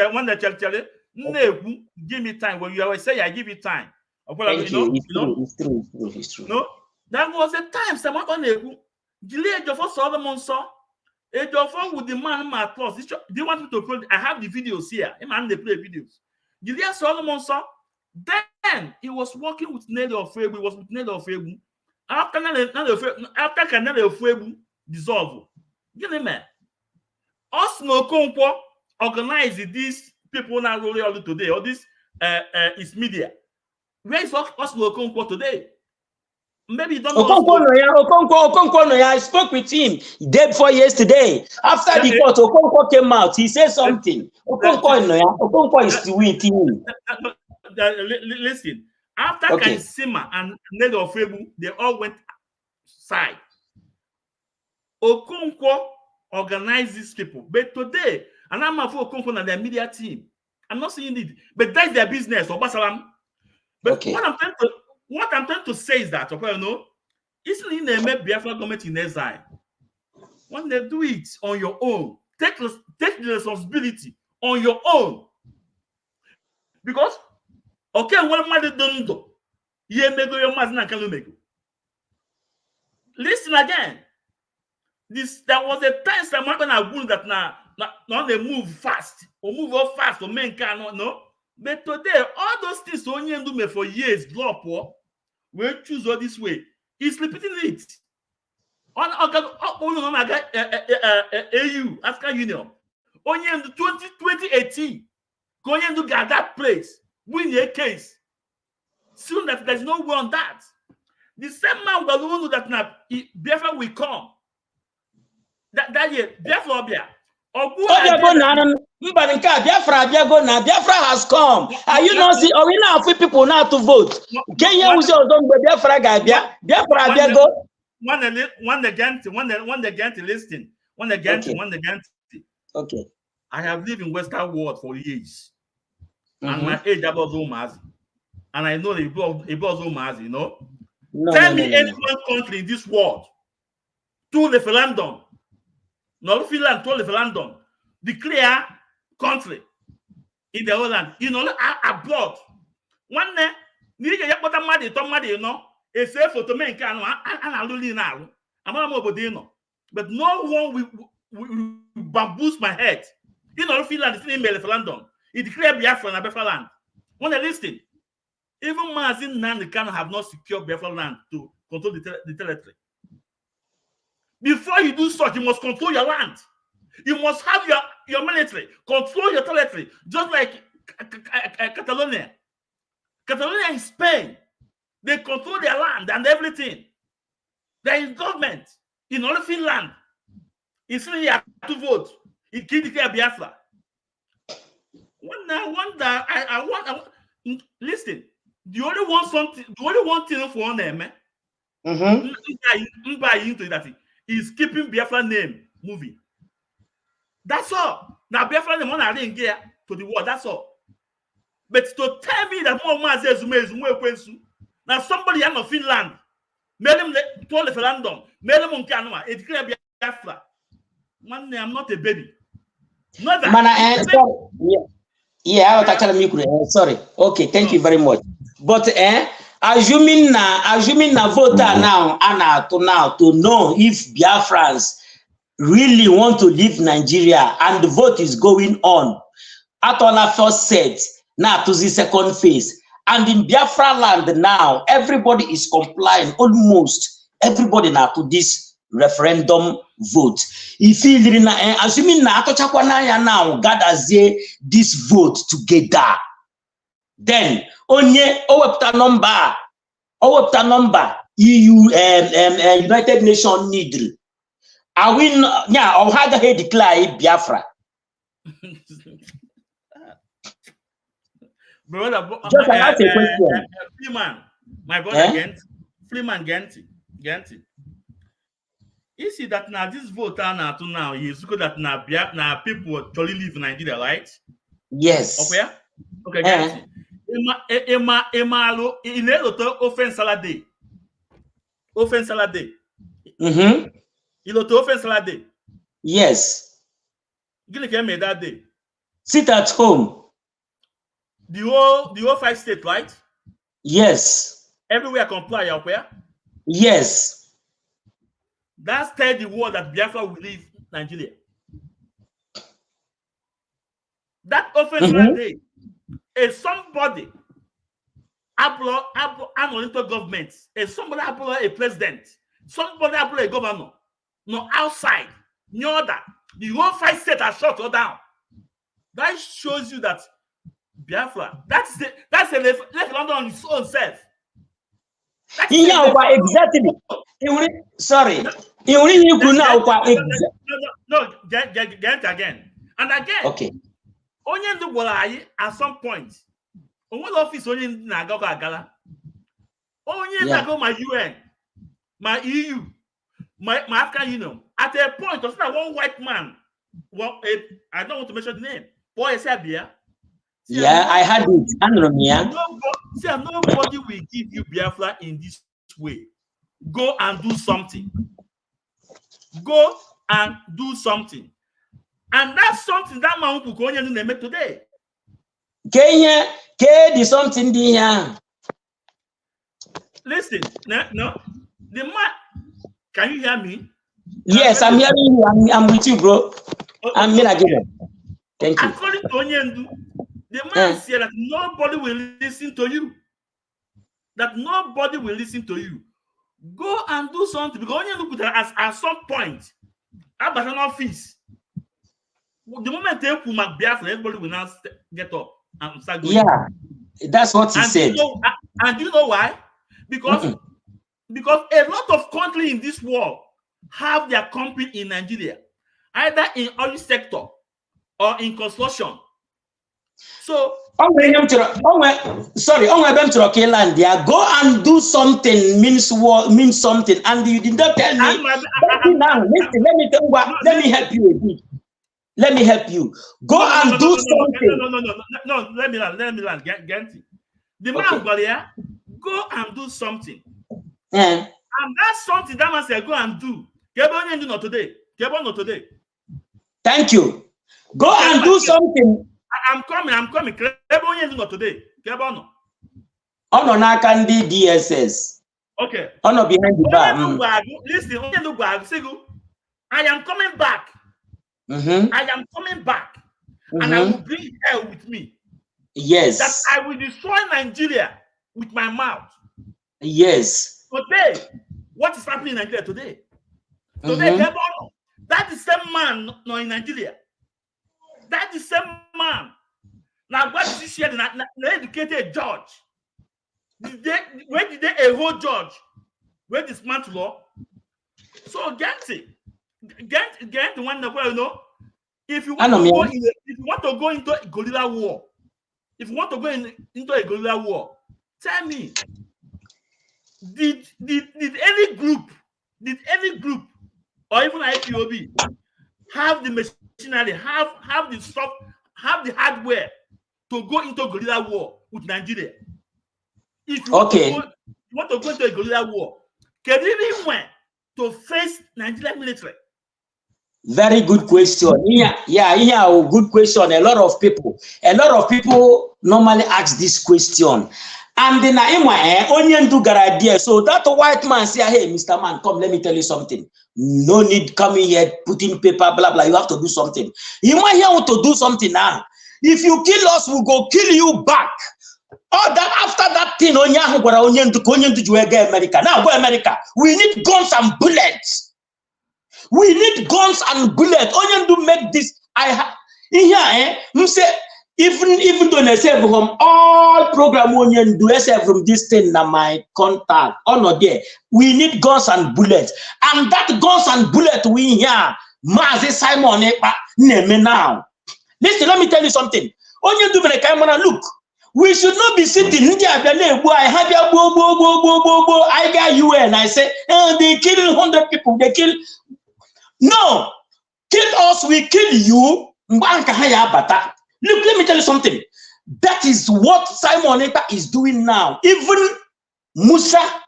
give me time. When you always say I give you time. Thank you. It's true. No, that was the time Simon Ekpa delay Ejiofor Solomon saw Ejiofor with the man my plus. Do you want me to play? I have the videos here. Man, they play videos. Delay Solomon saw. Then he was working with Nelly Ofegu. He was with Nelly Ofegu. After Nelly Ofegu dissolve. You know, man. Us no Okonkwo organize these people now rolling all today, all this is media. Where is Oslo Okonkwo today? Maybe you don't know Okonkwo no ya. I spoke with him day before yesterday. After the court, Okonkwo came out. He said something. Okonkwo no ya. Okonkwo is with him. Listen, after Kaisima and Nelo Ofebu, they all went side. Okonkwo organized these people. But today, and I'm for Okonkwo and their media team. I'm not saying it, but that's their business. But what I'm trying to say is that, okay, no, it's in the Biafra government in exile. When they do it on your own, take the responsibility on your own. Because, okay, what mother don't do, ye make your mother can make. Listen again. There was a time someone I that now they move fast or move up fast or men cannot know. But today, all those things only do me for years, drop we choose all this way. He's repeating it. On AU, African Union, only in 2018, going to get that place, win a case. Soon that there's no way on that. The same man will know that now, Biafra will come. That year, Biafra Biafra has come. Are you not see? Are we now for people now to vote? Kenya was don't go Biafra guy. Biafra go. One the listing. Okay. I have lived in Western world for years, and my age about Omazi, and I know the about Omazi. You know, tell me any one country in this world to referendum. No Finland to referendum. Declare country in the whole land. You know, abroad. One day, you know, a safe photo man can now. But no one will bamboos my head. You know, Finland is in referendum. It declared Biafra and Biafra land. When they listen, even Mazin Nan Kanu have not secured Biafra land to control the territory. Before you do such, you must control your land. You must have your military, control your territory, just like Catalonia. Catalonia in Spain, they control their land and everything. There is government in all Finland. It's really have to vote. It can declare Biafra. I want listen. The only one thing for them, into that is keeping Biafra name moving. That's all. Now Biafra name I didn't get to the world. That's all. But to tell me that more now somebody out of Finland made him to a referendum, made him on Kanu, it declare Biafra. Man, I'm not a baby. Not that. Sorry. Okay, thank you very much. But assuming na voter now to know if Biafrans really want to leave Nigeria and the vote is going on. Atola first said now to the second phase. And in Biafra land now, everybody is complying, almost everybody now to this referendum vote. If you assuming now gather this vote together, then onye number EU United Nations need. Are we now or how they declare Biafra? Brother, just ask a question. Freeman, my brother Freeman Genti. You see that now this vote now is good that now people actually live in Nigeria, right? Yes. Okay, Genti. Emalo in a offense salade. Offense salade. Offense salade. Yes. Gilly came that day. Sit at home. The whole 5 states, right? Yes. Everywhere comply, where? Yes. That's tell the world that Biafra will leave Nigeria. That offense day is somebody into government, is somebody a president, somebody a governor, no outside, no other. The whole 5 states are shut down. That shows you that Biafra, that's left London on its own self. Exactly. Sorry. No, get again. And again. Okay. Onye ndu gwara anyị at some point. Onwe office onye ndu na-aga agala. Onye na-go my UN, my EU, my African Union. At a point, there's not one white man. Well, I don't want to mention the name. Boy, Serbia. Yeah, I had it. Nobody will give you Biafra in this way. Go and do something. Go and do something. And that's something that man will go and do today. The something there. Listen, no. The man, can you hear me? Yes, I'm hearing you. I'm with you, bro. I'm here again. Thank you. According to Onyendu, the man said that nobody will listen to you. That nobody will listen to you. Go and do something. Because Onyendu could have, at some point, have an office. The moment they put Biafra, everybody will now get up and start going. Yeah, that's what he said. And do you know why? Because a lot of countries in this world have their company in Nigeria, either in oil sector or in construction. So sorry, go and do something means something, and you did not tell me. Listen, let me help you a bit. Let me help you. Go and do something. No, let me learn. Get the man got here. Go and do something. Yeah. And that's something that man said, go and do. Not today. Thank you. Go and do something. I'm coming. Not today. On Nakandi DSS. Okay. On behind the bar. Listen, I am coming back. I am coming back. And I will bring hell with me. Yes. That I will destroy Nigeria with my mouth. Yes. Today, what is happening in Nigeria today? Today, that is the same man not in Nigeria. That is the same man. Now, what is this here? An educated judge. Where did they a whole judge? Where this man to law? So get the one that you know. If you want to go into a guerrilla war, into a guerrilla war, tell me, did any group, or even IPOB, have the machinery, have the stuff, have the hardware to go into guerrilla war with Nigeria? If you want to go into a guerrilla war, can you even went to face Nigerian military? Very good question. Yeah, good question. A lot of people normally ask this question. And then Onyendu Garadia. So that white man say, hey, Mr. Man, come, let me tell you something. No need coming here, putting paper, blah, blah. You have to do something. You might here to do something now. If you kill us, we'll go kill you back. Oh, that after that thing, Onyendu to go America. Now go America. We need guns and bullets. We need guns and bullets. Onyendu make this. Even though I say from all program Onyendu, I say from this thing na my contact. Oh no, there. We need guns and bullets. And that guns and bullets we here. Mazi Simon name now. Listen, let me tell you something. Onyendu me camera look. We should not be sitting in I have your I got UN. I say, they kill 100 people. They kill. No, kill us, we kill you. Look, let me tell you something. That is what Simon Ekpa is doing now. Even Musa,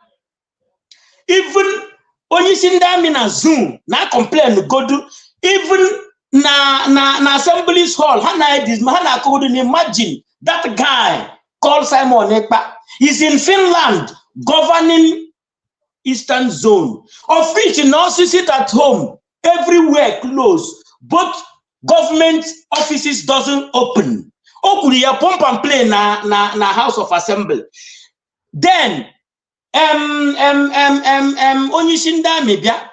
even Onyisindami na Zoom, na complain go do. Even na Assembly's Hall, Hana couldn't imagine that guy called Simon Ekpa is in Finland governing Eastern Zone, of which now sit at home. Everywhere closed, but government offices doesn't open. Okuya pump and play na House of Assembly. Then Onyishinda media.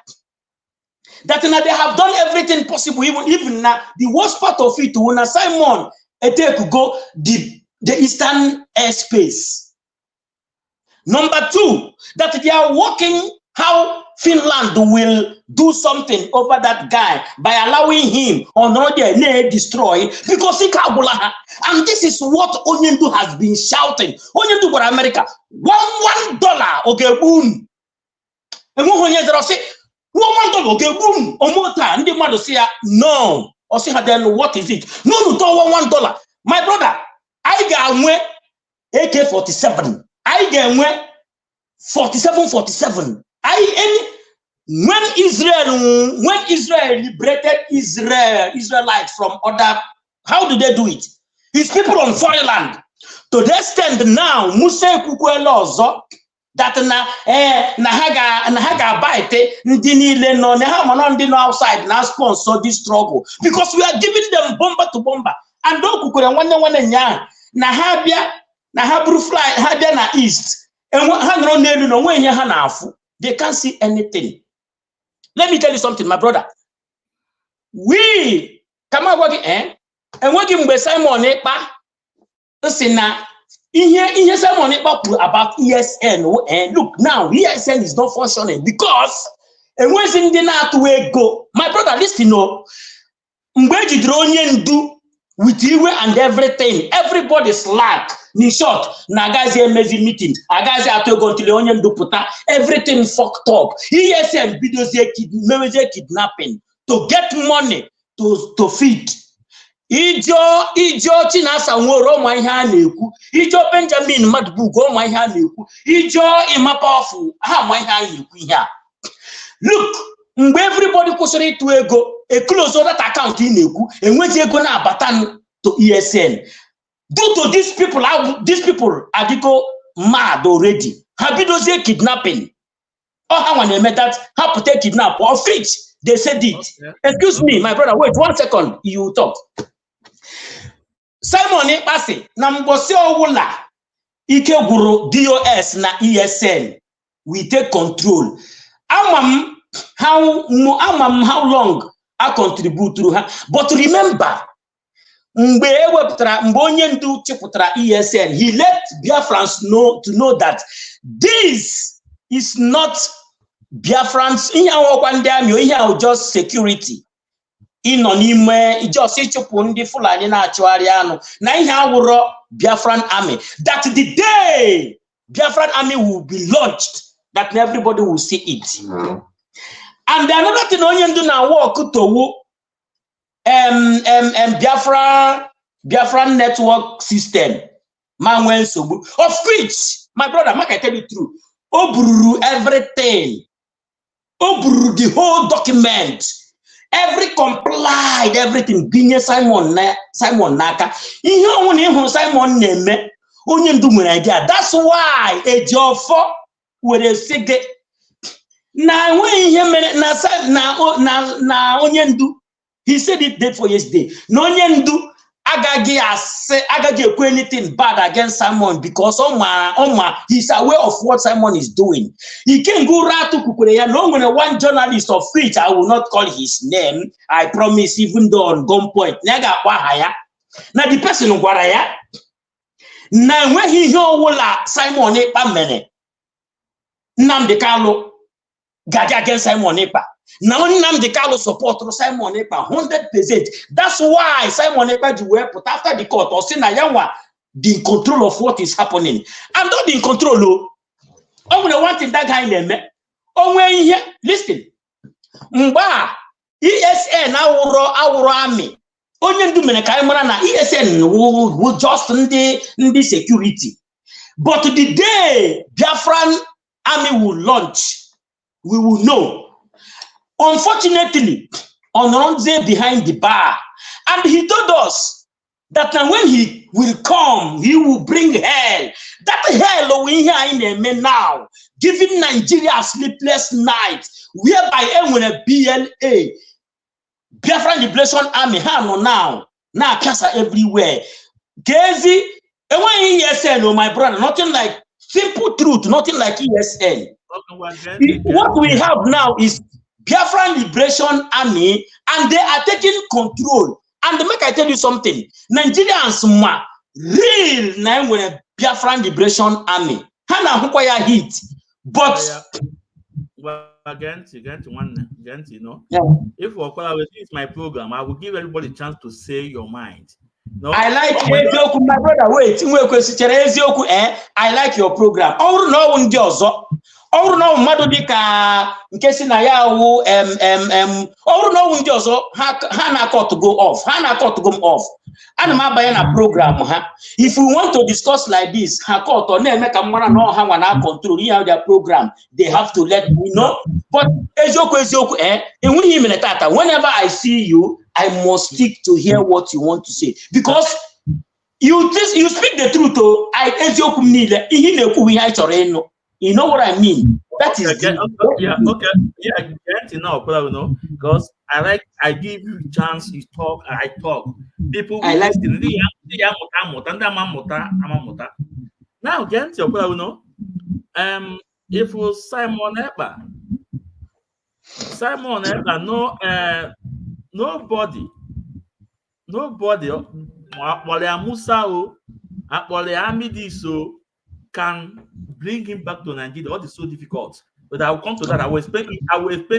that they have done everything possible, even now the worst part of it when Simon Ete go the eastern airspace. Number 2, that they are working how Finland will do something over that guy by allowing him or not destroy because he can't. And this is what Onyendu has been shouting. Onyendu for America, $1 okay boom. And when say $1 okay boom omota and the man say no or say then what is it? No $1. My brother, I got AK-47. I get 47. When Israel liberated Israelites from other, how do they do it? It's people on foreign land. To the extent now, Musa Kukuelozo that na haga bite ndi niile no na ha man no outside now sponsor this struggle because we are giving them bomber to bomber and don't kukure one nya na ha bia na ha bru fly ha bia na east. They can't see anything. Let me tell you something, my brother. We come out and working with Simon Ekpa. Listen now, in Simon Ekpa about ESN. And look now, ESN is not functioning because and when's in the night to go, my brother. Listen, no, do with you and everything. Everybody's slack. In short, Nagazi amazing meeting. Agazi atogo to Leonian Duputa. Everything fucked up. ESM videos kidnapping to get money to feed. Ijo Chinasa Woro my haneku. Ijo Benjamin Madbugo my haneku. Ijo Imapafu. Ha my haneku here. Look, everybody goes to ego. A close that account in Eku. And when they go now batan to ESN. Due to these people are go mad already. Have you done kidnapping? Or how when they met that, how to take kidnap or fridge? They said it. Okay. Excuse me, my brother. Wait 1 second. You talk. Simon Ekpasi, Nambose Owula, Ike Guru DOS na ESN. We take control. How long I contribute to her? But remember. ESN, he let Biafrans know that this is not Biafrans in our just security. In on him, just Pundi Fulani Nachuariano. Now Biafran army. That the day Biafran army will be launched, that everybody will see it. And another thing on do now walk to Biafran network system. Man went so of which, my brother, I can tell you the truth. Oburu everything. Oburu the whole document. Every complied, everything. Binye Simon Naka. Simon name. Only do my idea. That's why a job for with a secret. Now when you na only do. He said it date for yesterday. No nyendu agagi anything bad against Simon because he's aware of what Simon is doing. He can go right to Kukureya. No one journalist of which I will not call his name. I promise, even though on gunpoint. Nega wahaya. Now the person who waraya. Now when he hear Simon Ekpa mene. Nnamdi Kanu gaga against Simon Ekpa. Now Nnamdi Kanu support Simon Ekpa 100%. That's why Simon Ekpa were put after the court or say Nayawa be in control of what is happening. I'm not in control. I'm the one thing that guy name. Oh, when here, listen. Mba ESN our army. Only do na ESN will just the security. But the day Biafran army will launch, we will know. Unfortunately, Onronze behind the bar, and he told us that when he will come, he will bring hell. That hell we hear in the men now, giving Nigeria a sleepless night, whereby when a BLA, Biafran Liberation Army, now cancer everywhere. Gazy, and when ESN, oh my brother, nothing like simple truth, nothing like ESN. What we have now is Biafran Liberation Army, and they are taking control. And make I tell you something, Nigerians real name with a Biafran Liberation Army. Hana Hukwaya hit. But again, you know, yeah. If it's my program, I will give everybody a chance to say your mind. No, I like Ezioku, my brother. Wait, I like your program. Oh no, oh no, mmadụ dịka nke si na ya wụ ọrụ n'ọnwụ ndị ọzọ ha na-akọ to go off, ha na-akọ to go off. Ana m abanye na program ha. If we want to discuss like this, ha kọtọ na-eme ka mara na ọha nwa na control ihe their program, they have to let me know. But eziokwu enweghị imene tata. Whenever I see you, I must stick to hear what you want to say, because you speak the truth. Oh, eziokwu m niile ihe na-ekwu ihe anyị chọrọ ịnụ. You know what I mean? That is okay. Yeah, you know, because I give you a chance, you talk, I talk. People will listen. Now, get you know, if you Simon Eber, no, nobody, can bring him back to Nigeria. What is so difficult? But I will come to that. I will explain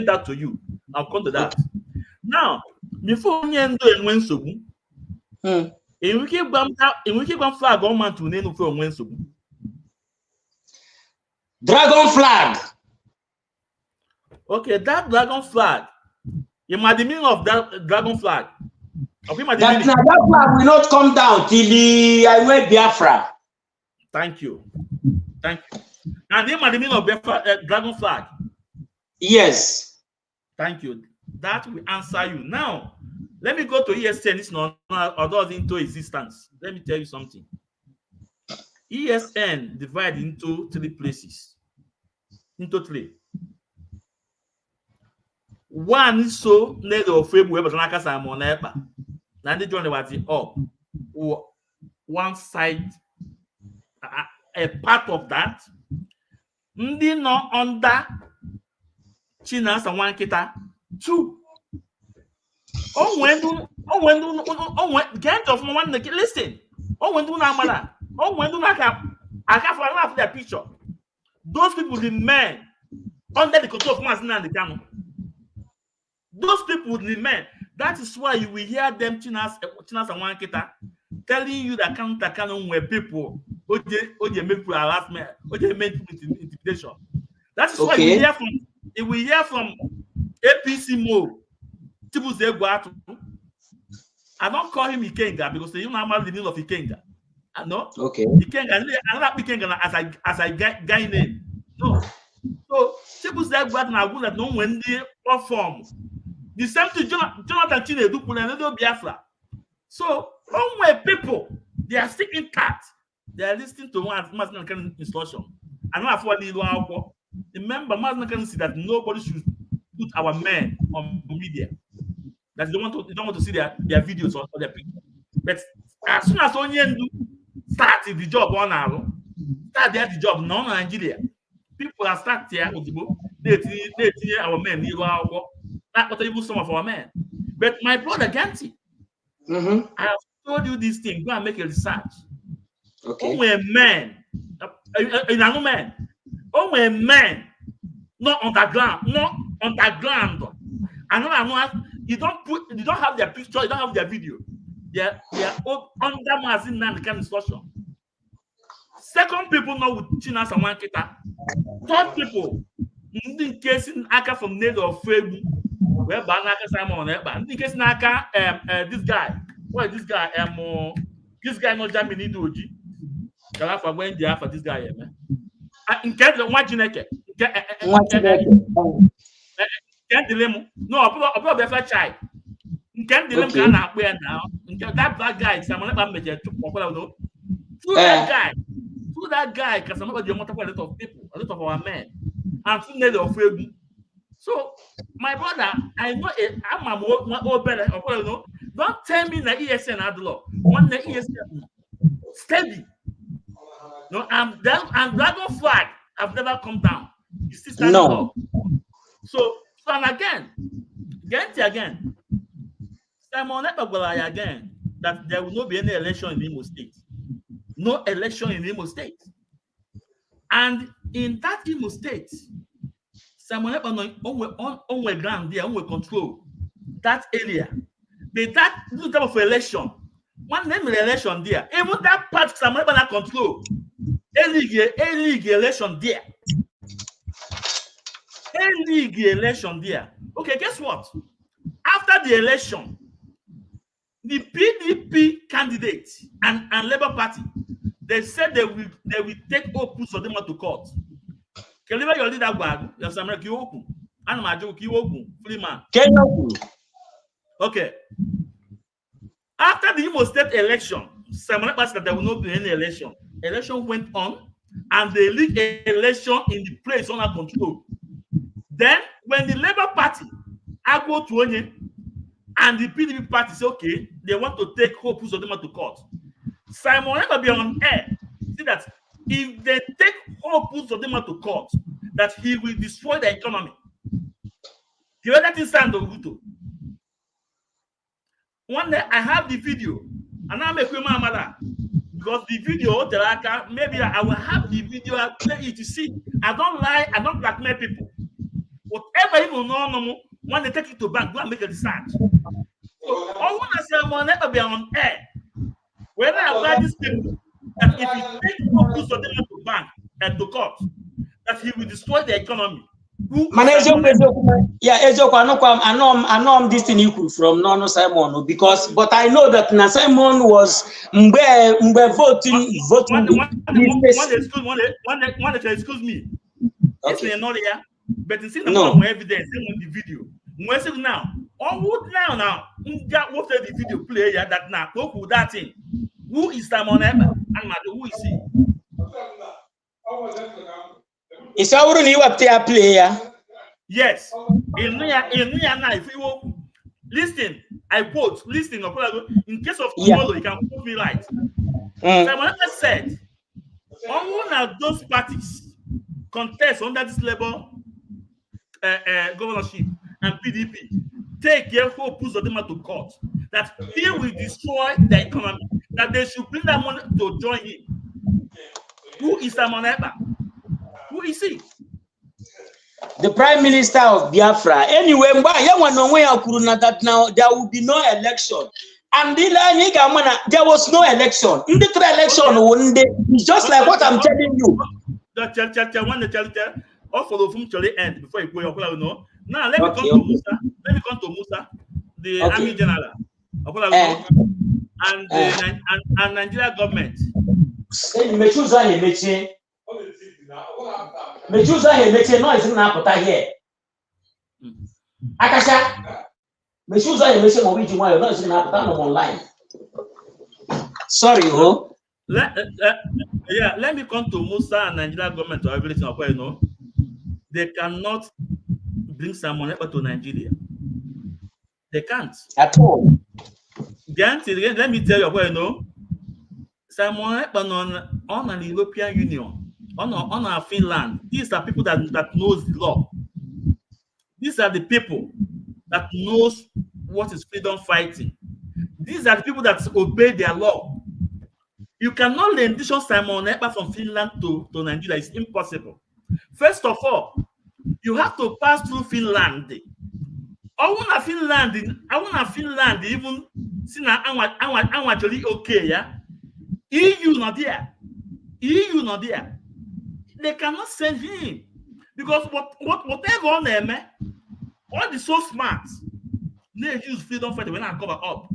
that to you. I'll come to that. Now, before we end the we keep one flag on man to name for Dragon flag. Okay, that dragon flag. You might the meaning of that dragon flag. Okay, that flag will not come down till I went Biafra. Thank you. And then the meaning of dragon flag. Yes. Thank you. That will answer you. Now, let me go to ESN. It's not into existence. Let me tell you something. ESN divided into three places. Into three. One is so near the frame where Batanaka Simon Epa. Now they join the up. One side. A part of that, ndị nọ under Chinasa Nwankita. Two. Get of one. Listen. I can't laugh their picture. Those people, the men under the control of Mazina and the Kanu. Those people, the men. That is why you will hear them Chinasa Nwankita telling you that Kanu were people. People harassment, intimidation. That is why we hear from APC Mo. I don't call him Ikenga because they don't know the name of Ikenga. No, okay. Ikenga, I don't Ikenga as a guy name. No, so people say God na good that no when they perform. The same to Jonathan Chinedu Pulenedo Biafra. So, only people they are still intact. They are listening to one Mazina instruction. I know for the law. Remember, Mazina see that nobody should put our men on media. That they don't want to see their videos or their pictures. But as soon as Onyendu started the job on our the job non Nigeria, people are start here they our men not even some of our men. But my brother Ganti, I have told you this thing. Go and make a research. Okay. Only a man, only a man, not underground. And you don't have their picture, you don't have their video. They are under Mazina and the kind of discussion. Second people know with China Samankita. Third people, in case in Aka from Ned or Frebu, where Banaka Simon, in case Naka, this guy, what is this guy? This guy not Germany doji. For when they are for this guy, man. In case of one Jineke, can't delay. No, I probably have a child. Can't delay now. That black guy, someone never made it to that guy, because I'm not a lot of people, a lot of our men, and full of Frebu. So, my brother, I know I'm more better. Don't tell me that ESN had law. One day ESN steady. No, and Dragon Flag have never come down. It's still standing up. So So and again, Simon Ekpa again that there will not be any election in Imo State. No election in Imo State. And in that Imo State, Simon Ekpa on ground there, on control that area. That type of election, one name election there, even that part Simon Ekpa control, a league election there. A league election there. Okay, guess what? After the election, the PDP candidate and Labour Party, they said they will take Okwu Sodema to court. Can you your leader bag? Yes, I'm like you Okwu. And my joke, you Okwu, free man. Okay. After the Imo State election, Simon Ekpa said there will not be any election. Election went on, and they leaked election in the place under control. Then, when the Labour Party, Agbo Tuonye, and the PDP party say, okay, they want to take Hope Uzodinma to court. Simon Ekpa be on air. See that if they take Hope Uzodinma to court, that he will destroy the economy. You heard that in Sando Ruto. One day I have the video, and I'm a criminal mother. Because the video, maybe I will have the video, I'll play it to see. I don't lie, I don't blackmail people. Whatever you know, when they take it to bank, go and make a research. So, all when I say I'm on never be on air. When I apply this people, that if he takes focus on them to bank and to court, that he will destroy the economy. Yeah, I know I'm this thing equal from no Simon because, but I know that na Simon was voting. One excuse me. Okay. It's not here, but you see the more evidence in the video. Now, now, what the video player that now Okwu that thing. Who is Simon Ekpa? And who is he? It's already you up there player. Yes. If you listen, I quote, listen, in case of tomorrow, you can put me right. Simon Ekpa said, all one of those parties contest under this Labour governorship and PDP take Hope Uzodinma to court, that he will destroy the economy, that they should bring that money to join him. Who is Simon Ekpa? Who is he? The Prime Minister of Biafra. Anyway, that now there will be no election. And there was no election. In the election, one day, it's just like what I'm telling you. The follow from Charlie end before you go. No. Now let me come to Musa. Let me come to Musa, the Army General, and the Nigeria government. Here. Akasha. Online. Sorry, let me come to Musa and Nigeria government to everything. You know, they cannot bring Simon Ekpa to Nigeria. They can't at all. Again, let me tell you what you know. Simon Ekpa on an European Union. On Finland, these are people that knows the law. These are the people that knows what is freedom fighting. These are the people that obey their law. You cannot rendition Simon Ekpa from Finland to Nigeria. It's impossible. First of all, you have to pass through Finland. I want Finland even see I'm actually okay, yeah. EU not there. They cannot send him because whatever on them, all the so smart, they use freedom fighter when I cover up,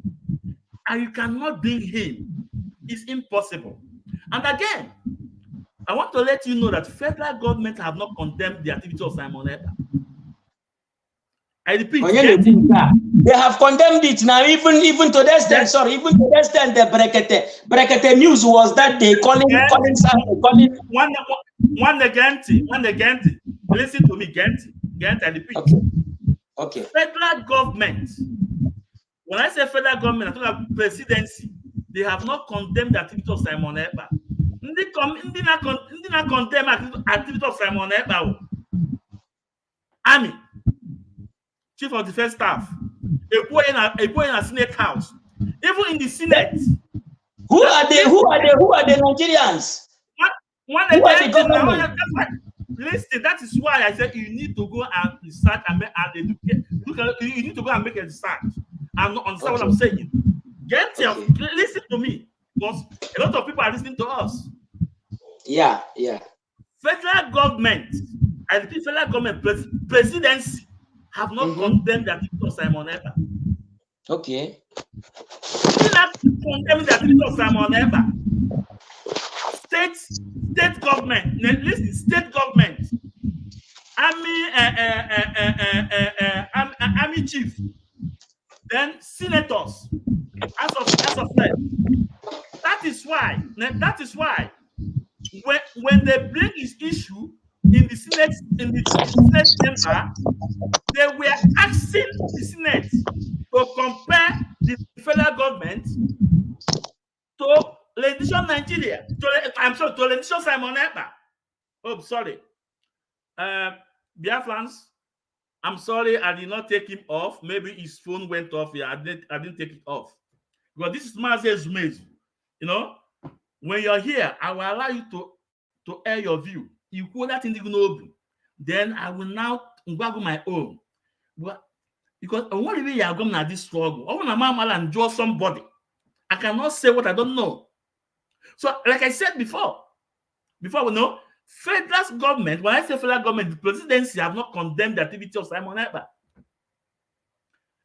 and you cannot bring him. It's impossible. And again, I want to let you know that federal government have not condemned the activity of Simon Ekpa. I repeat, they have condemned it now. Even to this extent, sorry, even to this extent, the Brekete news was that they calling. One again. Listen to me, Genti, I repeat. Okay. Federal government. When I say federal government, I talk about presidency. They have not condemned the activity of Simon Ekpa. They not condemn activity of Simon Ekpa. Army. chief of defense staff, a boy in a Senate house, even in the Senate. Who are the Nigerians? Who are the government? Listen, that is why I said you need to go and research and educate. You need to go and make a research and understand what I'm saying. Listen to me, because a lot of people are listening to us. Yeah. Federal government, I repeat, federal government presidency have not condemned the activity of Simon Ekpa. Okay. Still not condemning the activity of Simon Ekpa. State government, listen, state government, army chief, then senators, as of left. That is why when they bring his issue in the Senate chamber, they were asking the Senate to compare the federal government to Rendition Nigeria. To Rendition Simon Ekpa. Oh, sorry. Biafrans, I'm sorry I did not take him off. Maybe his phone went off. Yeah, I didn't take it off. Because this is Mazel Zumezu. You know, when you're here, I will allow you to air your view. You call that in the globe. Then I will now grab my own. But because I want to be here going at this struggle. I want to mama and draw somebody. I cannot say what I don't know. So, like I said before we know, federal government, when I say federal government, the presidency have not condemned the activity of Simon Ekpa.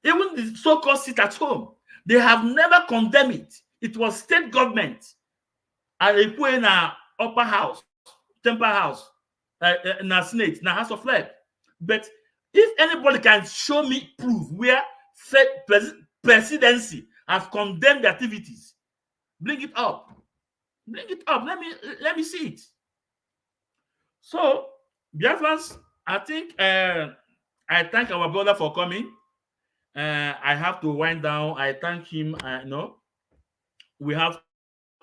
Even the so-called sit at home, they have never condemned it. It was state government. And they put in a upper house, temple house, in a Senate, in a House of Rep. But if anybody can show me proof where presidency have condemned the activities, bring it up. Bring it up. Let me see it. So, Biafrans, I think I thank our brother for coming. I have to wind down. I thank him. We have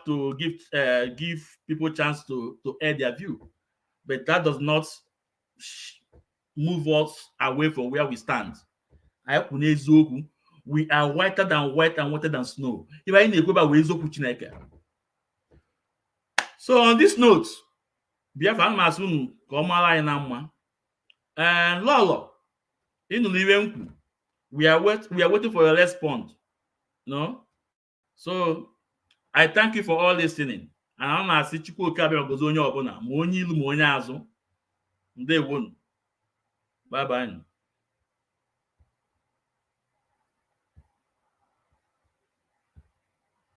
to give people a chance to air their view, but that does not move us away from where we stand. We are whiter than white and whiter than snow. So on this note, Biafra Masun Komala Inama and Lolo, we are waiting for your response. No? So I thank you for all listening. And I'm not saying Chukwu Okabe goes on your abona. Monyi lu monyi azu. Bye bye.